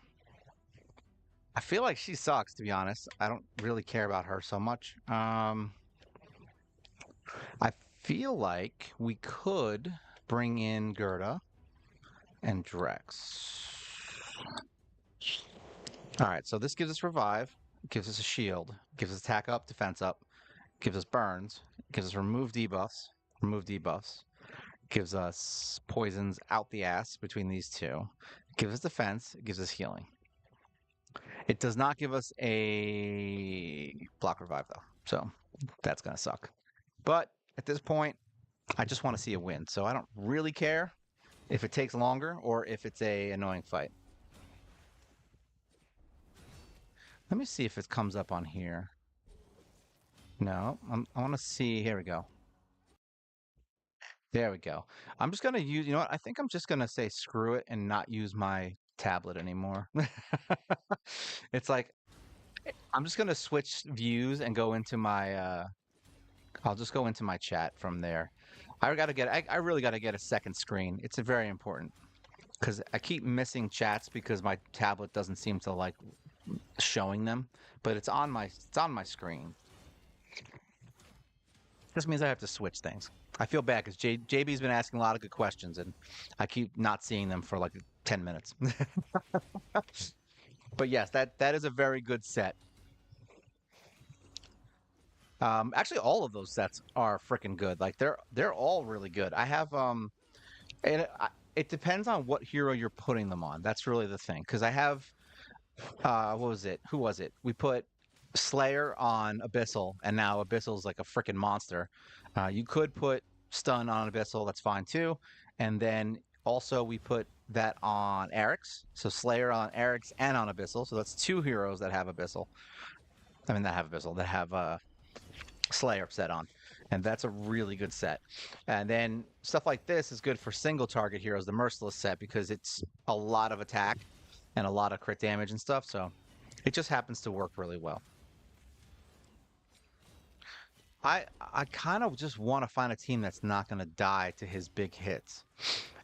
I feel like she sucks, to be honest. I don't really care about her so much. I feel like we could bring in Gerda and Drex. All right, so this gives us revive, gives us a shield, gives us attack up, defense up, gives us burns, gives us remove debuffs, gives us poisons out the ass between these two, gives us defense, gives us healing. It does not give us a block revive though, so that's gonna suck. But at this point, I just want to see a win, so I don't really care if it takes longer or if it's a annoying fight. Let me see if it comes up on here. No, I want to see. Here we go. There we go. I'm just gonna use. You know what? I think I'm just gonna say screw it and not use my tablet anymore. It's like I'm just gonna switch views and go into my. I'll just go into my chat from there. I really gotta get a second screen. It's a very important because I keep missing chats because my tablet doesn't seem to like showing them, but it's on my screen. This means I have to switch things. I feel bad because JB's been asking a lot of good questions, and I keep not seeing them for like 10 minutes. But yes, that is a very good set. Actually, all of those sets are freaking good. Like they're all really good. I have and it depends on what hero you're putting them on. That's really the thing. Because I have what was it? Who was it? We put Slayer on Abyssal, and now Abyssal's like a freaking monster. You could put Stun on Abyssal, that's fine too. And then also we put that on Eric's. So Slayer on Eric's and on Abyssal. So that's two heroes that have Abyssal. I mean, that have Abyssal, that have Slayer set on, and that's a really good set. And then stuff like this is good for single target heroes, the Merciless set, because it's a lot of attack and a lot of crit damage and stuff. So it just happens to work really well. I kind of just want to find a team that's not going to die to his big hits,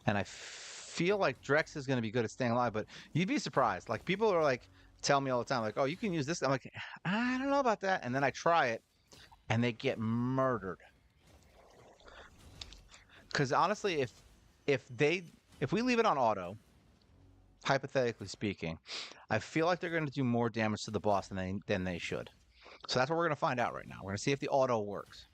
and I feel like Drex is going to be good at staying alive. But you'd be surprised. Like people are like tell me all the time, like, "Oh, you can use this." I'm like, I don't know about that, and then I try it, and they get murdered. Because honestly, if they if we leave it on auto, hypothetically speaking, I feel like they're going to do more damage to the boss than they should. So that's what we're going to find out right now. We're going to see if the auto works.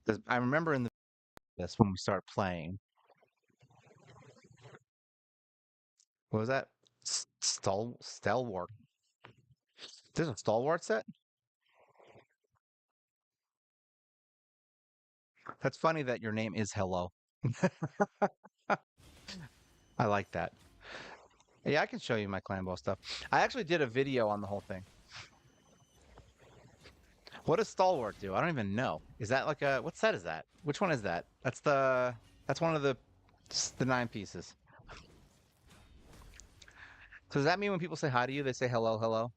'Cause I remember in this when we started playing. What was that? Stalwart. There's a stalwart set. That's funny that your name is Hello. I like that. Yeah, I can show you my clan boss stuff. I actually did a video on the whole thing. What does stalwart do? I don't even know. Is that like a what set is that? Which one is that? That's one of the nine pieces. So does that mean when people say hi to you, they say hello, hello?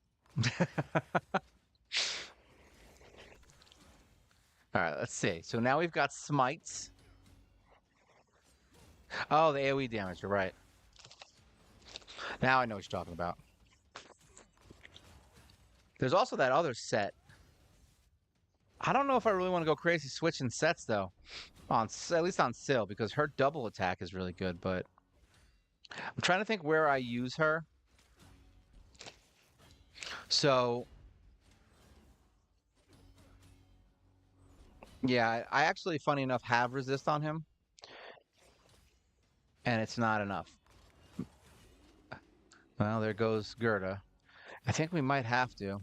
All right, let's see. So now we've got smites. Oh, the AoE damage. You're right. Now I know what you're talking about. There's also that other set. I don't know if I really want to go crazy switching sets though. At least on Syl because her double attack is really good. But I'm trying to think where I use her. So yeah, I actually, funny enough, have resist on him, and it's not enough. Well, there goes Gerda. I think we might have to.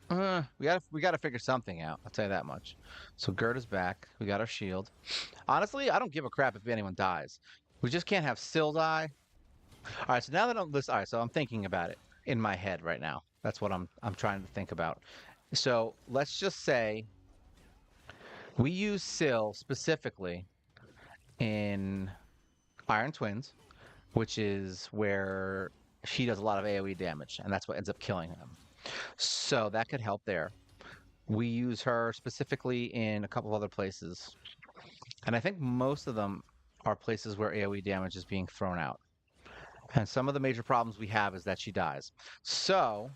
We gotta figure something out. I'll tell you that much. So Gerda's back. We got our shield. Honestly, I don't give a crap if anyone dies. We just can't have Syl die. All right. So now that I'm listen, all right. So I'm thinking about it in my head right now. That's what I'm trying to think about. So let's just say we use Syl specifically in Iron Twins, which is where she does a lot of AoE damage, and that's what ends up killing him. So that could help there. We use her specifically in a couple of other places, and I think most of them are places where AoE damage is being thrown out. And some of the major problems we have is that she dies. So,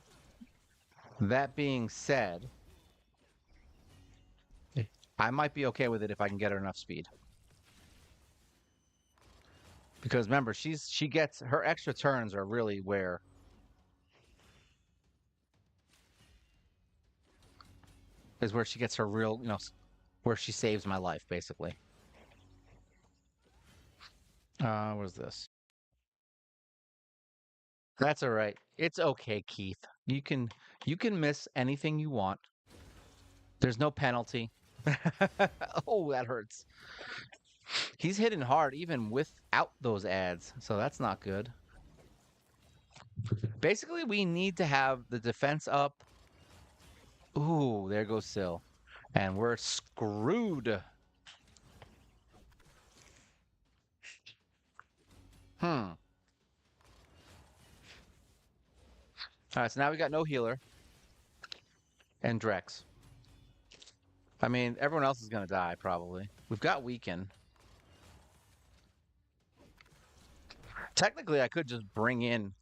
that being said, I might be okay with it if I can get her enough speed. Because remember, she gets her extra turns are really where she gets her real, where she saves my life basically. What is this? That's all right. It's okay, Keith. You can miss anything you want. There's no penalty. Oh, that hurts. He's hitting hard even without those ads, so that's not good. Basically, we need to have the defense up. Ooh, there goes Syl. And we're screwed. Hmm. All right, so now we got no healer and Drex. I mean, everyone else is going to die, probably. We've got Weaken. Technically, I could just bring in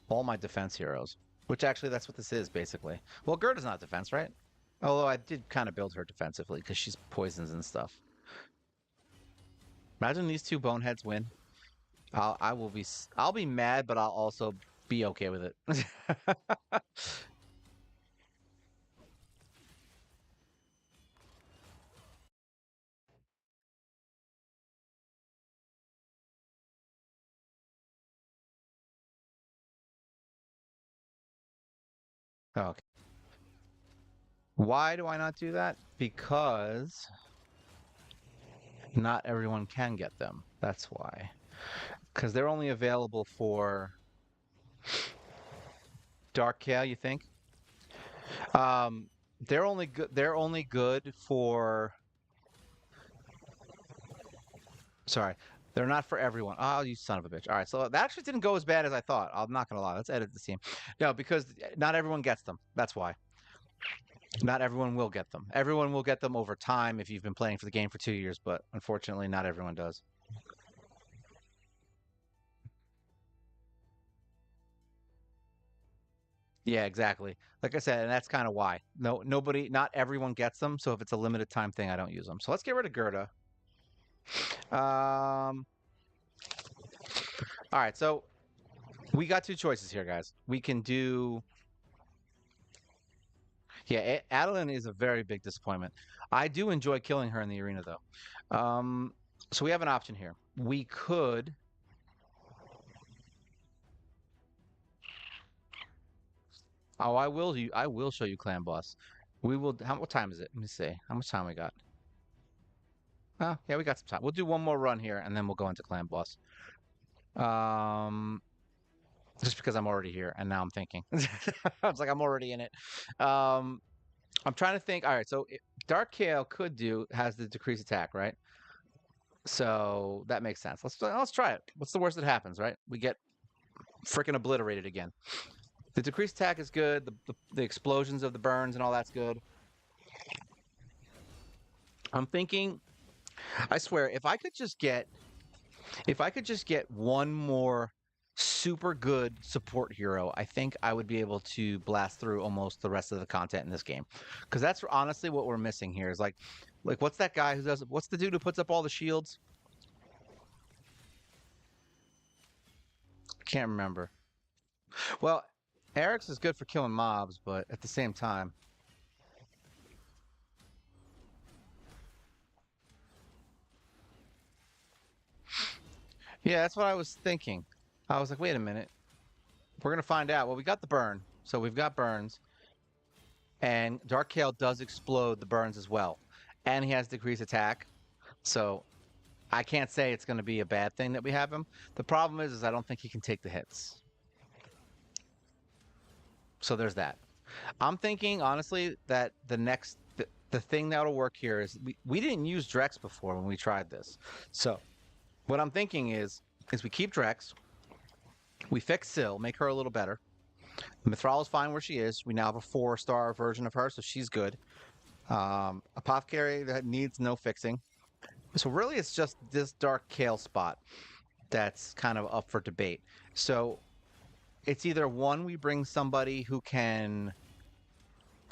all my defense heroes, which actually that's what this is, basically. Well, Gerda's not defense, right? Although I did kind of build her defensively because she's poisons and stuff. Imagine these two boneheads win. I'll be mad, but I'll also be okay with it. Okay. Why do I not do that? Because not everyone can get them. That's why. Because they're only available for Dark Kale, you think? Um, they're only good. They're only good for. Sorry, they're not for everyone. Oh, you son of a bitch! All right, so that actually didn't go as bad as I thought. I'm not gonna lie. Let's edit the scene. No, because not everyone gets them. That's why. Not everyone will get them. Everyone will get them over time if you've been playing for the game for 2 years, but unfortunately, not everyone does. Yeah, exactly. Like I said, and that's kind of why. No, nobody, not everyone gets them. So if it's a limited time thing, I don't use them. So let's get rid of Gerda. Um, all right, so we got two choices here, guys. We can do, yeah, Adeline is a very big disappointment. I do enjoy killing her in the arena, though. So we have an option here. We could, oh, I will show you Clan Boss. We will, what time is it? Let me see. How much time we got? Oh, yeah, we got some time. We'll do one more run here, and then we'll go into Clan Boss. Um, just because I'm already here, and now I'm thinking. I was like, I'm already in it. Um, I'm trying to think. All right, so Dark Kale could do has the decrease attack, right? So that makes sense. Let's try it. What's the worst that happens, right? We get freaking obliterated again. The decreased attack is good. The explosions of the burns and all that's good. I'm thinking. I swear, if I could just get one more super good support hero, I think I would be able to blast through almost the rest of the content in this game. Because that's honestly what we're missing here. Is like what's that guy who does? What's the dude who puts up all the shields? I can't remember. Well, Eric's is good for killing mobs, but at the same time, yeah, that's what I was thinking. I was like, wait a minute, we're gonna find out. Well, we got the burn, so we've got burns, and Dark Kale does explode the burns as well, and he has decreased attack. So I can't say it's going to be a bad thing that we have him. The problem is I don't think he can take the hits. So there's that. I'm thinking honestly that the thing that'll work here is we didn't use Drex before when we tried this. So what I'm thinking is we keep Drex, we fix Syl, make her a little better. Mithral is fine where she is. We now have a 4-star version of her, so she's good. Apothecary that needs no fixing. So really, it's just this Dark Kale spot that's kind of up for debate. So it's either one, we bring somebody who can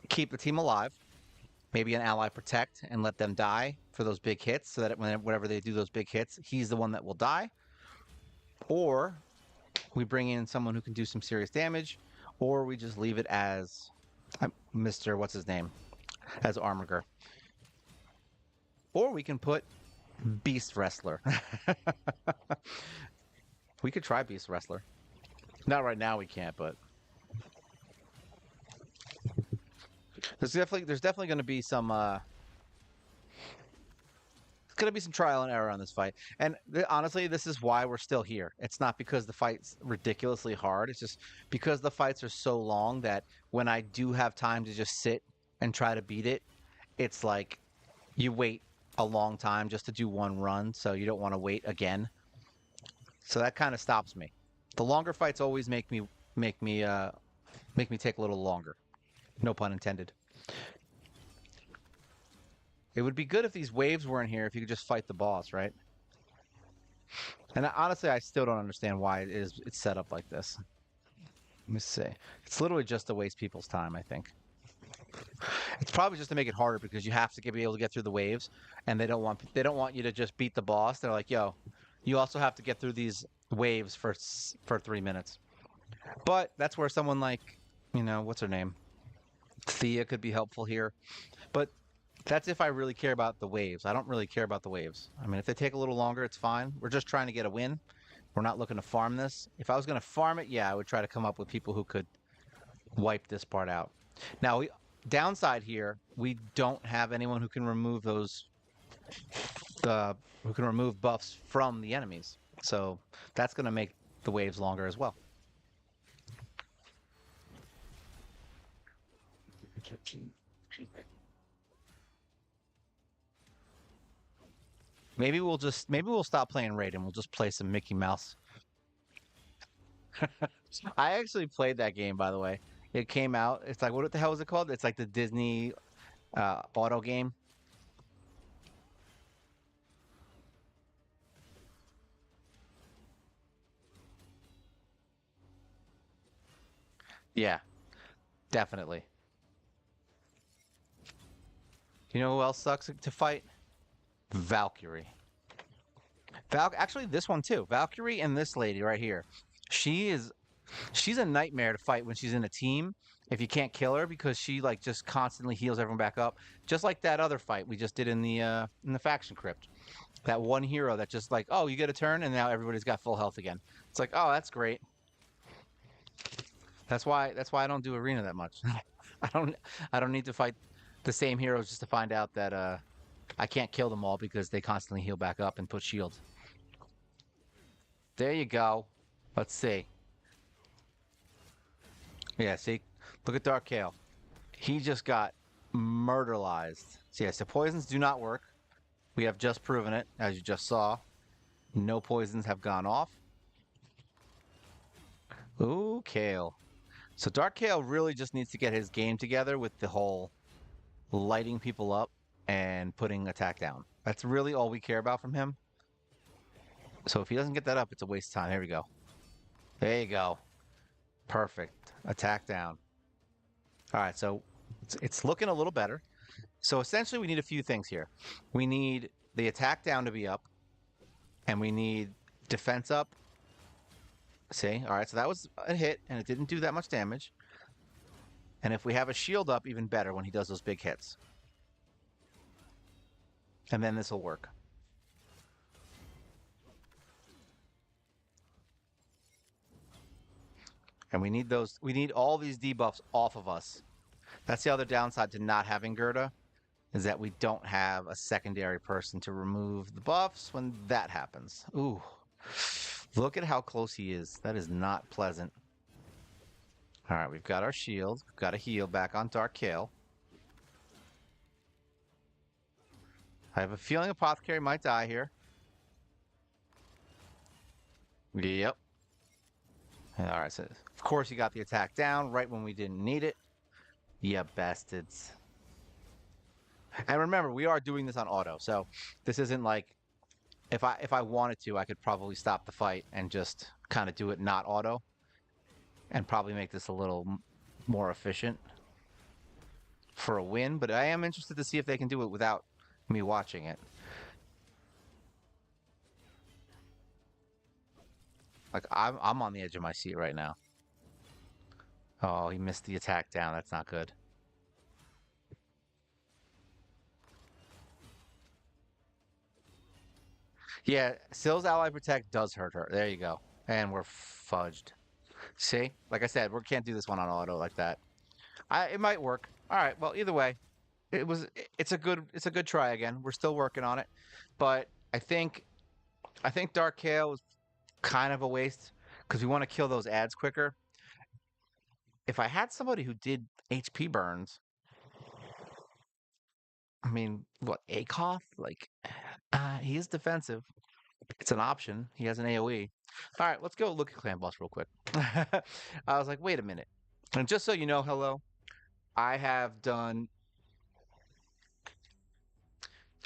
keep the team alive, maybe an ally protect and let them die for those big hits, so that whenever they do those big hits, he's the one that will die. Or we bring in someone who can do some serious damage, or we just leave it as Mr. What's his name as Armiger. Or we can put Beast Wrestler. We could try Beast Wrestler. Not right now, we can't, but there's definitely going to be some it's going to be some trial and error on this fight. And honestly, this is why we're still here. It's not because the fight's ridiculously hard. It's just because the fights are so long that when I do have time to just sit and try to beat it, it's like you wait a long time just to do one run, so you don't want to wait again. So that kind of stops me. The longer fights always make me make me take a little longer. No pun intended. It would be good if these waves weren't here, if you could just fight the boss, right? And honestly, I still don't understand why it's set up like this. Let me see. It's literally just to waste people's time, I think. It's probably just to make it harder because you have to be able to get through the waves, and they don't want you to just beat the boss. They're like, yo, you also have to get through these waves for 3 minutes. But that's where someone like, what's her name? Thea could be helpful here. But that's if I really care about the waves. I don't really care about the waves. I mean, if they take a little longer, it's fine. We're just trying to get a win. We're not looking to farm this. If I was going to farm it, yeah, I would try to come up with people who could wipe this part out. Now, downside here, we don't have anyone who can remove the who can remove buffs from the enemies. So that's going to make the waves longer as well. Maybe we'll stop playing Raid and we'll just play some Mickey Mouse. I actually played that game, by the way. It came out. It's like, what the hell is it called? It's like the Disney auto game. Yeah, definitely. You know who else sucks to fight? Valkyrie. Actually, this one too. Valkyrie and this lady right here. She is she's a nightmare to fight when she's in a team if you can't kill her because she like just constantly heals everyone back up. Just like that other fight we just did in the faction crypt. That one hero that just like, oh, you get a turn and now everybody's got full health again. It's like, oh, that's great. That's why I don't do arena that much. I don't I don't need to fight the same heroes just to find out that I can't kill them all because they constantly heal back up and put shields. There you go. Let's see. Yeah, see? Look at Dark Kale. He just got murderized. So yes, the poisons do not work. We have just proven it, as you just saw. No poisons have gone off. Ooh, Kale. So Dark Kale really just needs to get his game together with the whole lighting people up and putting attack down. That's really all we care about from him. So if he doesn't get that up, it's a waste of time. There we go. There you go. Perfect. Attack down. All right, so it's looking a little better. So essentially, we need a few things here. We need the attack down to be up, and we need defense up. See? All right, so that was a hit, and it didn't do that much damage. And if we have a shield up, even better when he does those big hits. And then this will work. And we need all these debuffs off of us. That's the other downside to not having Gerda, is that we don't have a secondary person to remove the buffs when that happens. Ooh. Look at how close he is. That is not pleasant. All right, we've got our shield. We've got a heal back on Dark Kale. I have a feeling Apothecary might die here. Yep. All right, so of course he got the attack down right when we didn't need it. Yeah, bastards. And remember, we are doing this on auto, so this isn't like if I wanted to, I could probably stop the fight and just kind of do it not auto, and probably make this a little more efficient for a win. But I am interested to see if they can do it without me watching it. Like I'm on the edge of my seat right now. Oh, he missed the attack down. That's not good. Yeah, Sill's Ally Protect does hurt her. There you go. And we're fudged. See? Like I said, we can't do this one on auto like that. It might work. All right. Well, either way, it's a good try again. We're still working on it. But I think Dark Kale was kind of a waste because we want to kill those ads quicker. If I had somebody who did HP burns, I mean, what, Akoth? Like, he is defensive. It's an option. He has an AoE. All right, let's go look at Clan Boss real quick. I was like, wait a minute. And just so you know, hello, I have done.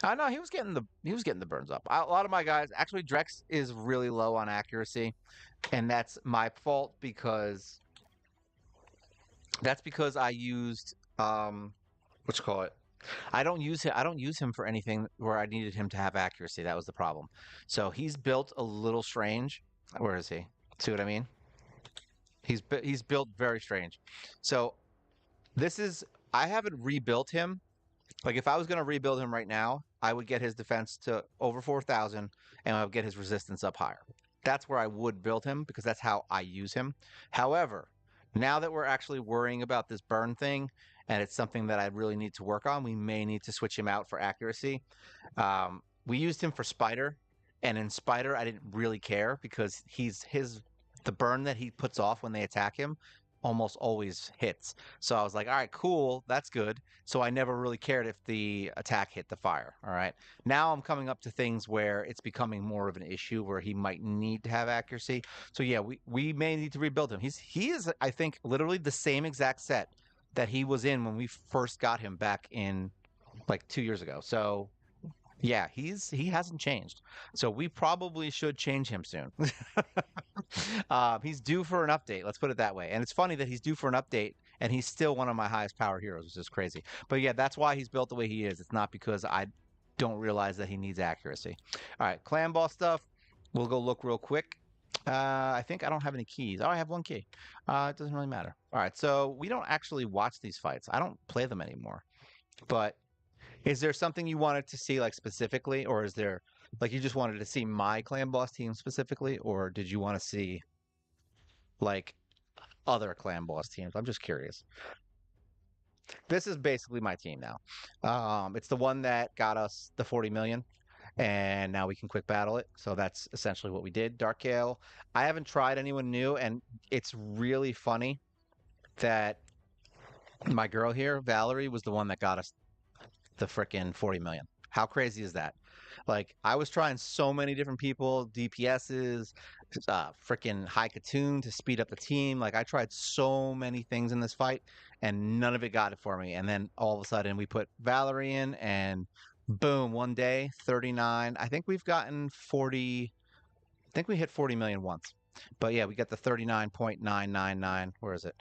I know he was getting the burns up. A lot of my guys, actually, Drex is really low on accuracy, and that's my fault because I used what you call it. I don't use him for anything where I needed him to have accuracy. That was the problem. So he's built a little strange. Where is he? See what I mean? He's built very strange. So this is I haven't rebuilt him. Like if I was going to rebuild him right now, I would get his defense to over 4,000 and I would get his resistance up higher. That's where I would build him because that's how I use him. However, now that we're actually worrying about this burn thing and it's something that I really need to work on. We may need to switch him out for accuracy. We used him for Spider, and in Spider, I didn't really care because the burn that he puts off when they attack him almost always hits. So I was like, all right, cool, that's good. So I never really cared if the attack hit the fire. All right. Now I'm coming up to things where it's becoming more of an issue where he might need to have accuracy. So yeah, we may need to rebuild him. He is, I think, literally the same exact set that he was in when we first got him back in like 2 years ago. So yeah, he hasn't changed. So we probably should change him soon. He's due for an update. Let's put it that way. And it's funny that he's due for an update, and he's still one of my highest power heroes, which is crazy. But yeah, that's why he's built the way he is. It's not because I don't realize that he needs accuracy. All right, clan boss stuff. We'll go look real quick. I think I don't have any keys. Oh, I have one key. It doesn't really matter. All right, so we don't actually watch these fights. I don't play them anymore. But is there something you wanted to see like specifically, or is there like you just wanted to see my clan boss team specifically, or did you want to see like other clan boss teams? I'm just curious. This is basically my team now. It's the one that got us the 40 million, and now we can quick battle it. So that's essentially what we did. Dark Gale. I haven't tried anyone new, and it's really funny that my girl here, Valerie, was the one that got us the frickin' 40 million. How crazy is that? Like, I was trying so many different people, DPSs, frickin' high Katoon to speed up the team. Like, I tried so many things in this fight, and none of it got it for me. And then all of a sudden, we put Valerie in, and boom, one day, 39. I think we've gotten 40. I think we hit 40 million once. But yeah, we got the 39.999. Where is it?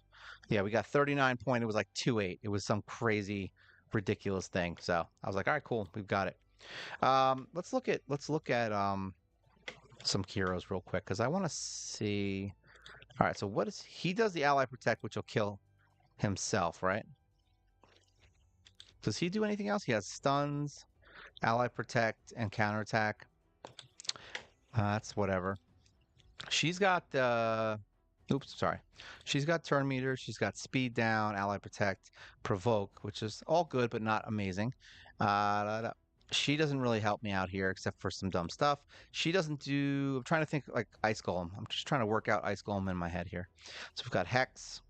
Yeah, we got 39 point. It was like 2.8. It was some crazy, ridiculous thing. So I was like, all right, cool, we've got it. Let's look at some heroes real quick because I want to see. All right, so what is he does the ally protect, which will kill himself, right? Does he do anything else? He has stuns, ally protect, and counterattack. That's whatever. She's got oops, sorry. She's got turn meter, she's got speed down, ally protect, provoke, which is all good but not amazing. She doesn't really help me out here except for some dumb stuff. She doesn't do. I'm trying to think like Ice Golem. I'm just trying to work out Ice Golem in my head here. So we've got Hex,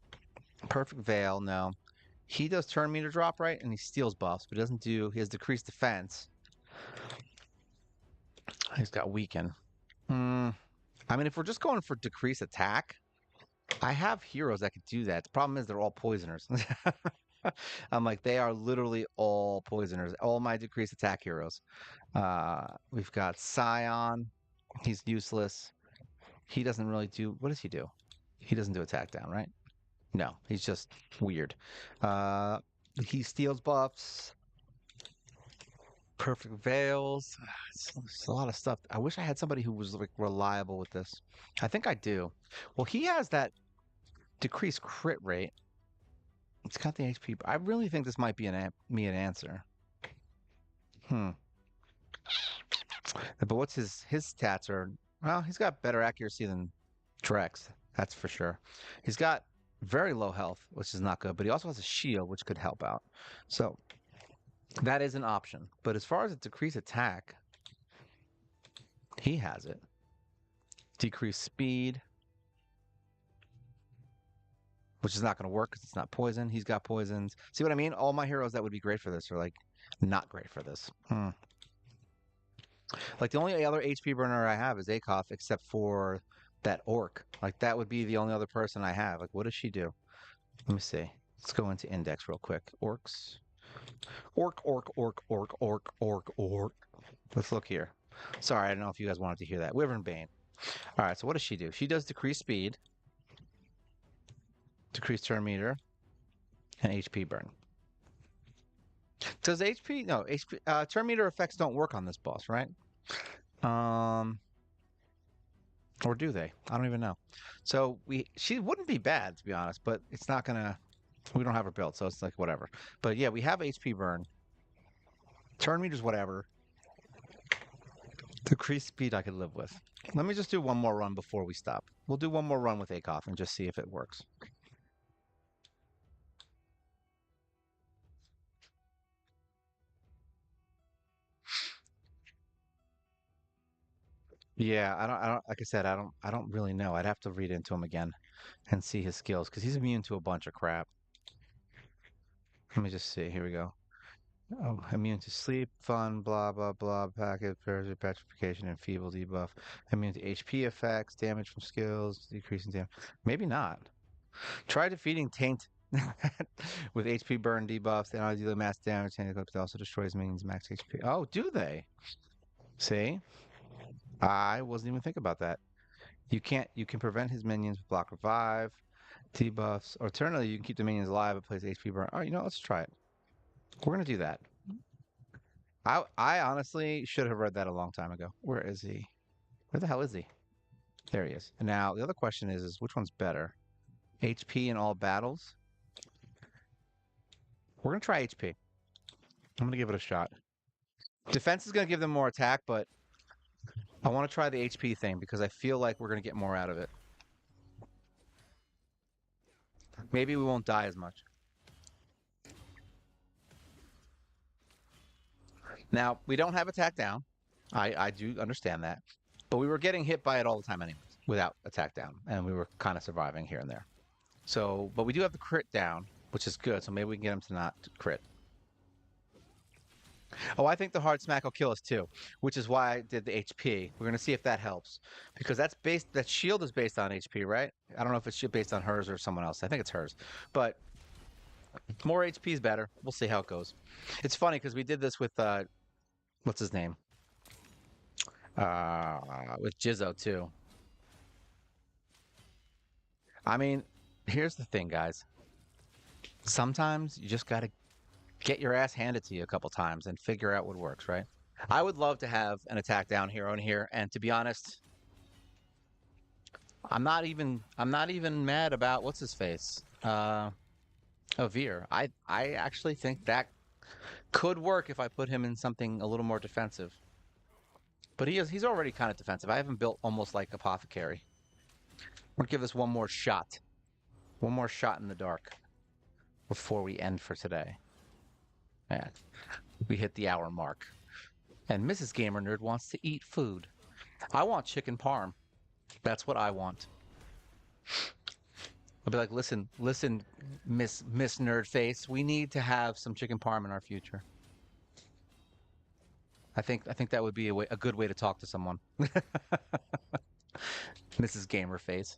Perfect Veil. No, he does turn meter drop, right, and he steals buffs, but he doesn't do. He has decreased defense. He's got weaken. I mean, if we're just going for decrease attack, I have heroes that could do that. The problem is they're all poisoners. I'm like, they are literally all poisoners. All my decreased attack heroes. We've got Scion. He's useless. He doesn't really do. What does he do? He doesn't do attack down, right? No, he's just weird. He steals buffs. Perfect veils. It's a lot of stuff. I wish I had somebody who was like reliable with this. I think I do. Well, he has that decreased crit rate. It's got the HP. I really think this might be an answer. But what's his stats are? Well, he's got better accuracy than Drex. That's for sure. He's got very low health, which is not good. But he also has a shield, which could help out. So that is an option. But as far as a decreased attack, he has it. Decreased speed, which is not going to work because it's not poison. He's got poisons. See what I mean? All my heroes that would be great for this are like not great for this. Like the only other HP burner I have is Akoth, except for that orc. Like that would be the only other person I have. Like what does she do? Let me see. Let's go into index real quick. Orcs. Orc. Let's look here. Sorry, I don't know if you guys wanted to hear that. Wyvern Bane. All right, so what does she do? She does decrease speed, decrease turn meter, and HP burn. Does HP no HP turn meter effects don't work on this boss, right? Or do they? I don't even know. So she wouldn't be bad to be honest, but it's not gonna. We don't have her built, so it's like whatever. But yeah, we have HP burn. Turn meters, whatever. Decreased speed I could live with. Let me just do one more run before we stop. We'll do one more run with Akoth and just see if it works. Yeah, I don't, like I said, I don't really know. I'd have to read into him again and see his skills because he's immune to a bunch of crap. Let me just see. Here we go. Oh, immune to sleep, fun, blah, blah, blah, packet, parasite, petrification, and feeble debuff. Immune to HP effects, damage from skills, decreasing damage. Maybe not. Try defeating Taint with HP burn debuffs. They not deal mass damage, and it also destroys minions max HP. Oh, do they? See? I wasn't even thinking about that. You can prevent his minions with block revive, debuffs. Alternatively, you can keep the minions alive but place HP burn. Oh, let's try it. We're gonna do that. I honestly should have read that a long time ago. Where is he? Where the hell is he? There he is. And now the other question is which one's better? HP in all battles? We're gonna try HP. I'm gonna give it a shot. Defense is gonna give them more attack, but I want to try the HP thing because I feel like we're gonna get more out of it. Maybe we won't die as much. Now, we don't have attack down. I do understand that. But we were getting hit by it all the time anyways, without attack down. And we were kind of surviving here and there. So, but we do have the crit down, which is good. So maybe we can get him to not crit. Oh, I think the hard smack will kill us too, which is why I did the HP. We're going to see if that helps. Because that shield is based on HP, right? I don't know if it's based on hers or someone else. I think it's hers. But more HP is better. We'll see how it goes. It's funny because we did this with what's his name? With Jizzo too. I mean, here's the thing, guys. Sometimes you just gotta get your ass handed to you a couple times and figure out what works, right? I would love to have an attack down hero in here, and to be honest, I'm not even mad about what's his face. Veer. I actually think that could work if I put him in something a little more defensive. But he's already kind of defensive. I haven't built almost like Apothecary. We'll give this one more shot. One more shot in the dark before we end for today. Yeah, we hit the hour mark. And Mrs. Gamer Nerd wants to eat food. I want chicken parm. That's what I want. I'll be like, listen, Miss Nerd Face, we need to have some chicken parm in our future. I think that would be a good way to talk to someone. Mrs. Gamer Face.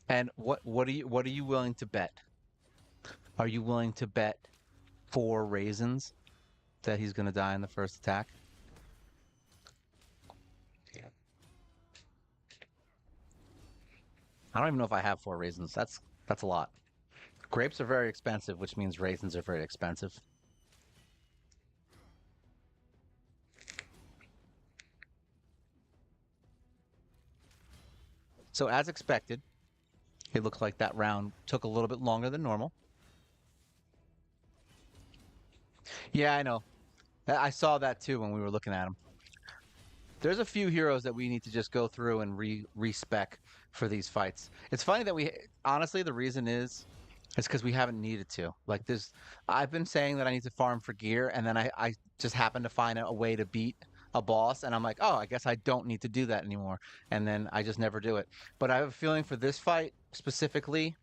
And what are you willing to bet? Are you willing to bet 4 raisins that he's going to die in the first attack? I don't even know if I have 4 raisins. That's a lot. Grapes are very expensive, which means raisins are very expensive. So as expected, it looks like that round took a little bit longer than normal. Yeah, I know. I saw that too when we were looking at them. There's a few heroes that we need to just go through and respec for these fights. It's funny that honestly, the reason is it's because we haven't needed to. Like I've been saying that I need to farm for gear, and then I just happen to find a way to beat a boss, and I'm like, oh, I guess I don't need to do that anymore. And then I just never do it. But I have a feeling for this fight specifically,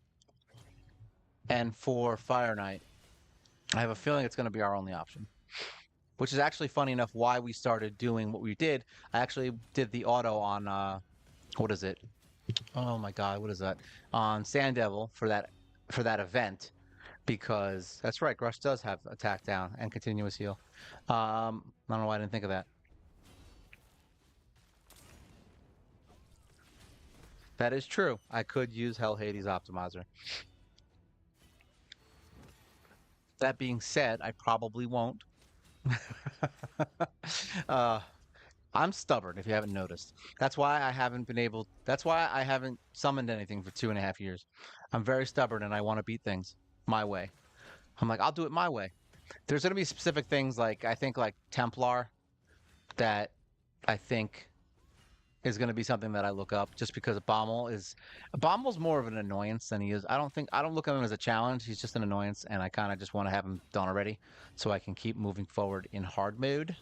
and for Fire Knight, I have a feeling it's going to be our only option. Which is actually funny enough why we started doing what we did. I actually did the auto on what is it? Oh my god, what is that? On Sand Devil for that event because that's right, Grush does have attack down and continuous heal. I don't know why I didn't think of that. That is true. I could use Hell Hades Optimizer. That being said, I probably won't. uh, I'm stubborn, if you haven't noticed. That's why I haven't summoned anything for 2.5 years. I'm very stubborn and I want to beat things my way. I'm like, I'll do it my way. There's going to be specific things like, I think like Templar that I think is going to be something that I look up just because Bommel's more of an annoyance than he is. I don't look at him as a challenge. He's just an annoyance, and I kind of just want to have him done already so I can keep moving forward in hard mode,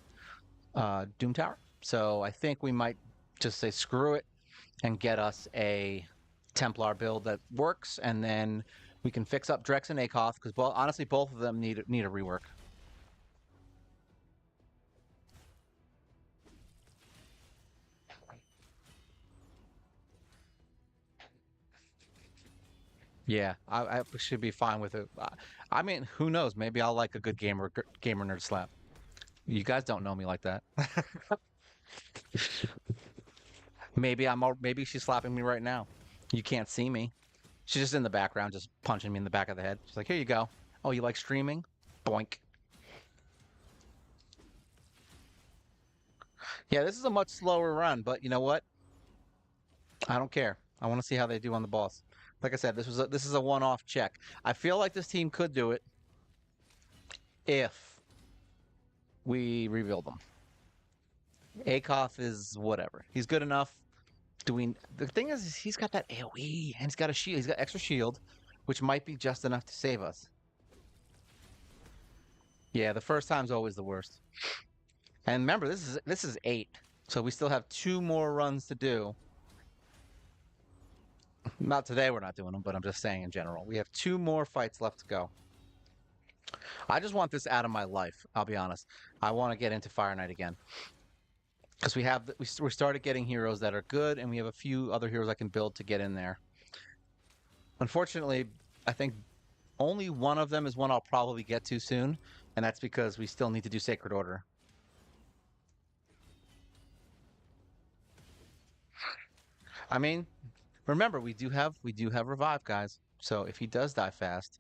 Doom Tower. So I think we might just say screw it and get us a Templar build that works, and then we can fix up Drex and Akoth because honestly both of them need a rework. Yeah, I should be fine with it. I mean, who knows? Maybe I'll like a good gamer nerd slap. You guys don't know me like that. Maybe she's slapping me right now. You can't see me. She's just in the background, just punching me in the back of the head. She's like, "Here you go. Oh, you like streaming? Boink." Yeah, this is a much slower run, but you know what? I don't care. I want to see how they do on the boss. Like I said, this is a one-off check. I feel like this team could do it if we rebuild them. Akoff is whatever. He's good enough. The thing is he's got that AoE and he's got a shield. He's got extra shield, which might be just enough to save us. Yeah, the first time's always the worst. And remember, this is 8, so we still have 2 more runs to do. Not today, we're not doing them, but I'm just saying in general. We have 2 more fights left to go. I just want this out of my life, I'll be honest. I want to get into Fire Knight again. Because we started getting heroes that are good, and we have a few other heroes I can build to get in there. Unfortunately, I think only one of them is one I'll probably get to soon, and that's because we still need to do Sacred Order. I mean, remember we do have revive, guys. So if he does die fast,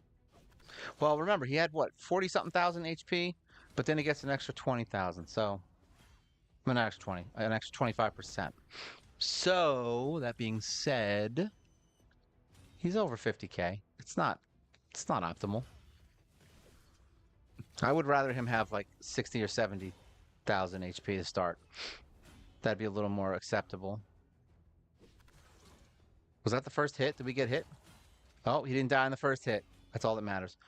well, remember he had what 40 something thousand HP, but then he gets an extra 20,000. So an extra 20, an extra 25%. So that being said, he's over 50k. It's not optimal. I would rather him have like 60 or 70,000 HP to start. That'd be a little more acceptable. Was that the first hit? Did we get hit? Oh, he didn't die in the first hit. That's all that matters.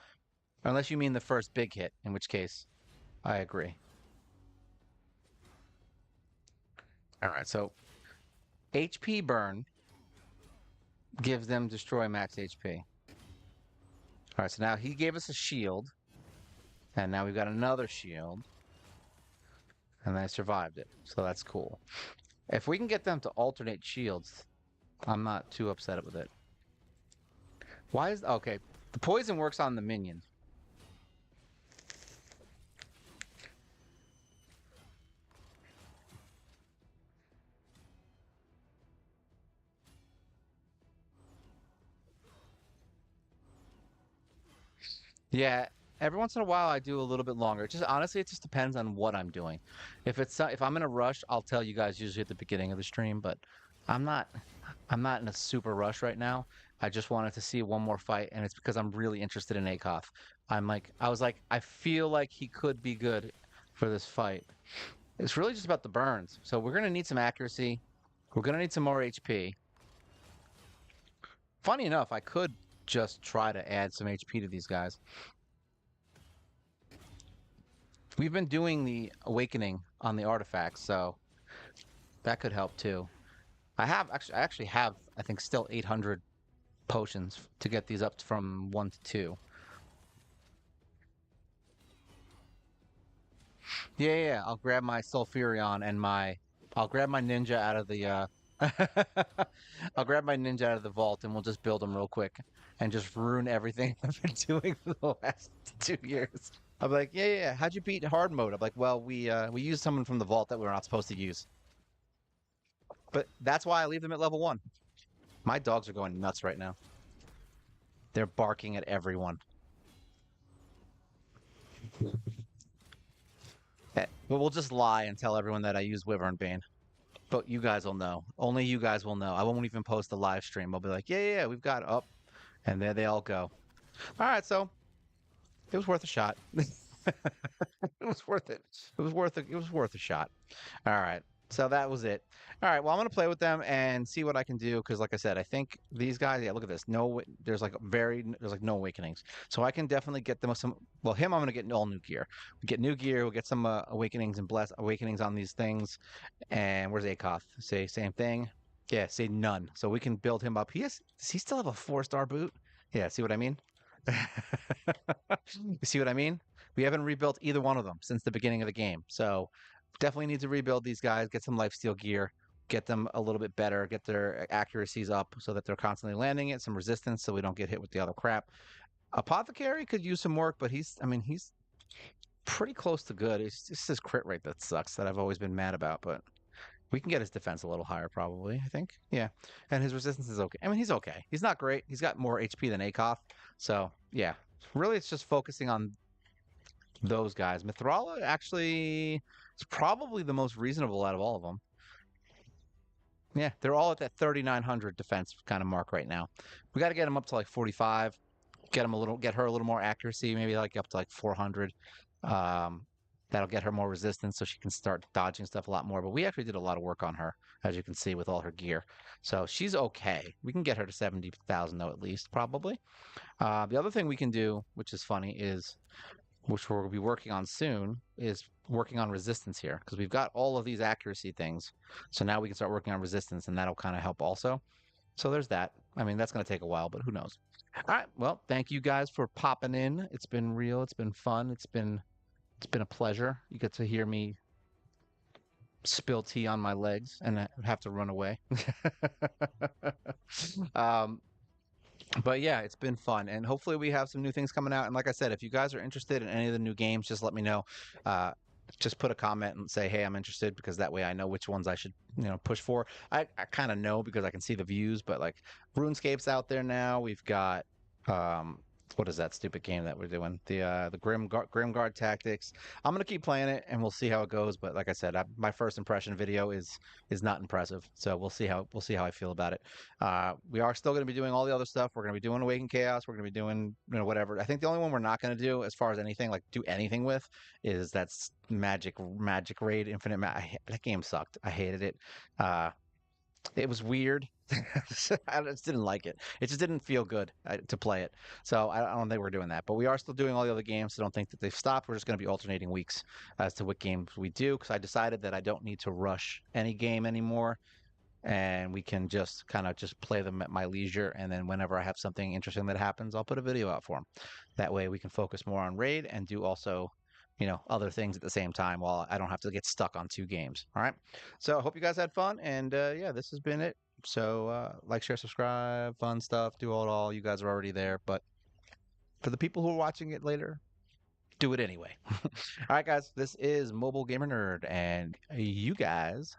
Unless you mean the first big hit, in which case, I agree. All right, so HP burn gives them destroy max HP. All right, so now he gave us a shield, and now we've got another shield, and they survived it, so that's cool. If we can get them to alternate shields, I'm not too upset with it. Why is... Okay, the poison works on the minion. Yeah, every once in a while I do a little bit longer. Just honestly, it just depends on what I'm doing. If I'm in a rush, I'll tell you guys usually at the beginning of the stream, but I'm not I'm not in a super rush right now. I just wanted to see one more fight, and it's because I'm really interested in Akoff. I was like, I feel like he could be good for this fight. It's really just about the burns. So we're gonna need some accuracy. We're gonna need some more HP. Funny enough, I could just try to add some HP to these guys. We've been doing the awakening on the artifacts, so that could help too. I actually have, I think, still 800 potions to get these up from 1 to 2. Yeah. I'll grab my Sulfurion and I'll grab my ninja out of the I'll grab my ninja out of the vault and we'll just build them real quick and just ruin everything I've been doing for the last 2 years. I'm like, yeah. How'd you beat hard mode? I'm like, well, we used someone from the vault that we were not supposed to use. But that's why I leave them at level 1. My dogs are going nuts right now. They're barking at everyone. But we'll just lie and tell everyone that I use Wyvern Bane. But you guys will know. Only you guys will know. I won't even post a live stream. I'll be like, yeah, we've got up. And there they all go. All right, so it was worth a shot. It was worth it. It was worth a shot. All right. So that was it. All right. Well, I'm gonna play with them and see what I can do because, like I said, I think these guys. Yeah, look at this. There's like there's like no awakenings. So I can definitely get them some. Well, him, I'm gonna get all new gear. We get new gear. We'll get some awakenings and bless awakenings on these things. And where's Akoth? Say same thing. Yeah, say none. So we can build him up. Does he still have a 4-star boot? Yeah. See what I mean? You see what I mean? We haven't rebuilt either one of them since the beginning of the game. So definitely need to rebuild these guys, get some lifesteal gear, get them a little bit better, get their accuracies up so that they're constantly landing it, some resistance so we don't get hit with the other crap. Apothecary could use some work, but he's pretty close to good. It's just his crit rate that sucks that I've always been mad about, but we can get his defense a little higher probably, I think. Yeah. And his resistance is okay. I mean, he's okay. He's not great. He's got more HP than Akoth. So, yeah. Really, it's just focusing on those guys. Mithrala actually is probably the most reasonable out of all of them. Yeah, they're all at that 3,900 defense kind of mark right now. We got to get them up to like 45. Get her a little more accuracy, maybe like up to like 400. Um, that'll get her more resistance, so she can start dodging stuff a lot more. But we actually did a lot of work on her, as you can see, with all her gear. So she's okay. We can get her to 70,000 though, at least probably. The other thing we can do, which is funny, is which we'll be working on soon, is working on resistance here because we've got all of these accuracy things. So now we can start working on resistance, and that'll kind of help also. So there's that. I mean, that's going to take a while, but who knows? All right. Well, thank you guys for popping in. It's been real. It's been fun. It's been a pleasure. You get to hear me spill tea on my legs and I have to run away. um, but yeah, it's been fun, and hopefully we have some new things coming out. And like I said, if you guys are interested in any of the new games, just let me know. Uh, just put a comment and say, "Hey, I'm interested," because that way I know which ones I should, push for. I kind of know because I can see the views, but like RuneScape's out there now. We've got um, what is that stupid game that we're doing? The Grimguard Tactics. I'm gonna keep playing it, and we'll see how it goes. But like I said, my first impression video is not impressive, so we'll see how I feel about it. We are still going to be doing all the other stuff. We're going to be doing Awaken Chaos. We're going to be doing whatever. I think the only one we're not going to do, as far as anything like do anything with, is that's Magic Raid Infinite. That game sucked. I hated it. Uh, it was weird. I just didn't like it. It just didn't feel good to play it. So I don't think we're doing that. But we are still doing all the other games. So don't think that they've stopped. We're just going to be alternating weeks as to what games we do because I decided that I don't need to rush any game anymore and we can just kind of just play them at my leisure. And then whenever I have something interesting that happens, I'll put a video out for them. That way we can focus more on raid and do also, other things at the same time while I don't have to get stuck on two games. All right. So I hope you guys had fun. And yeah, this has been it. So like, share, subscribe, fun stuff, do it all. You guys are already there. But for the people who are watching it later, do it anyway. All right, guys, this is Mobile Gamer Nerd, and you guys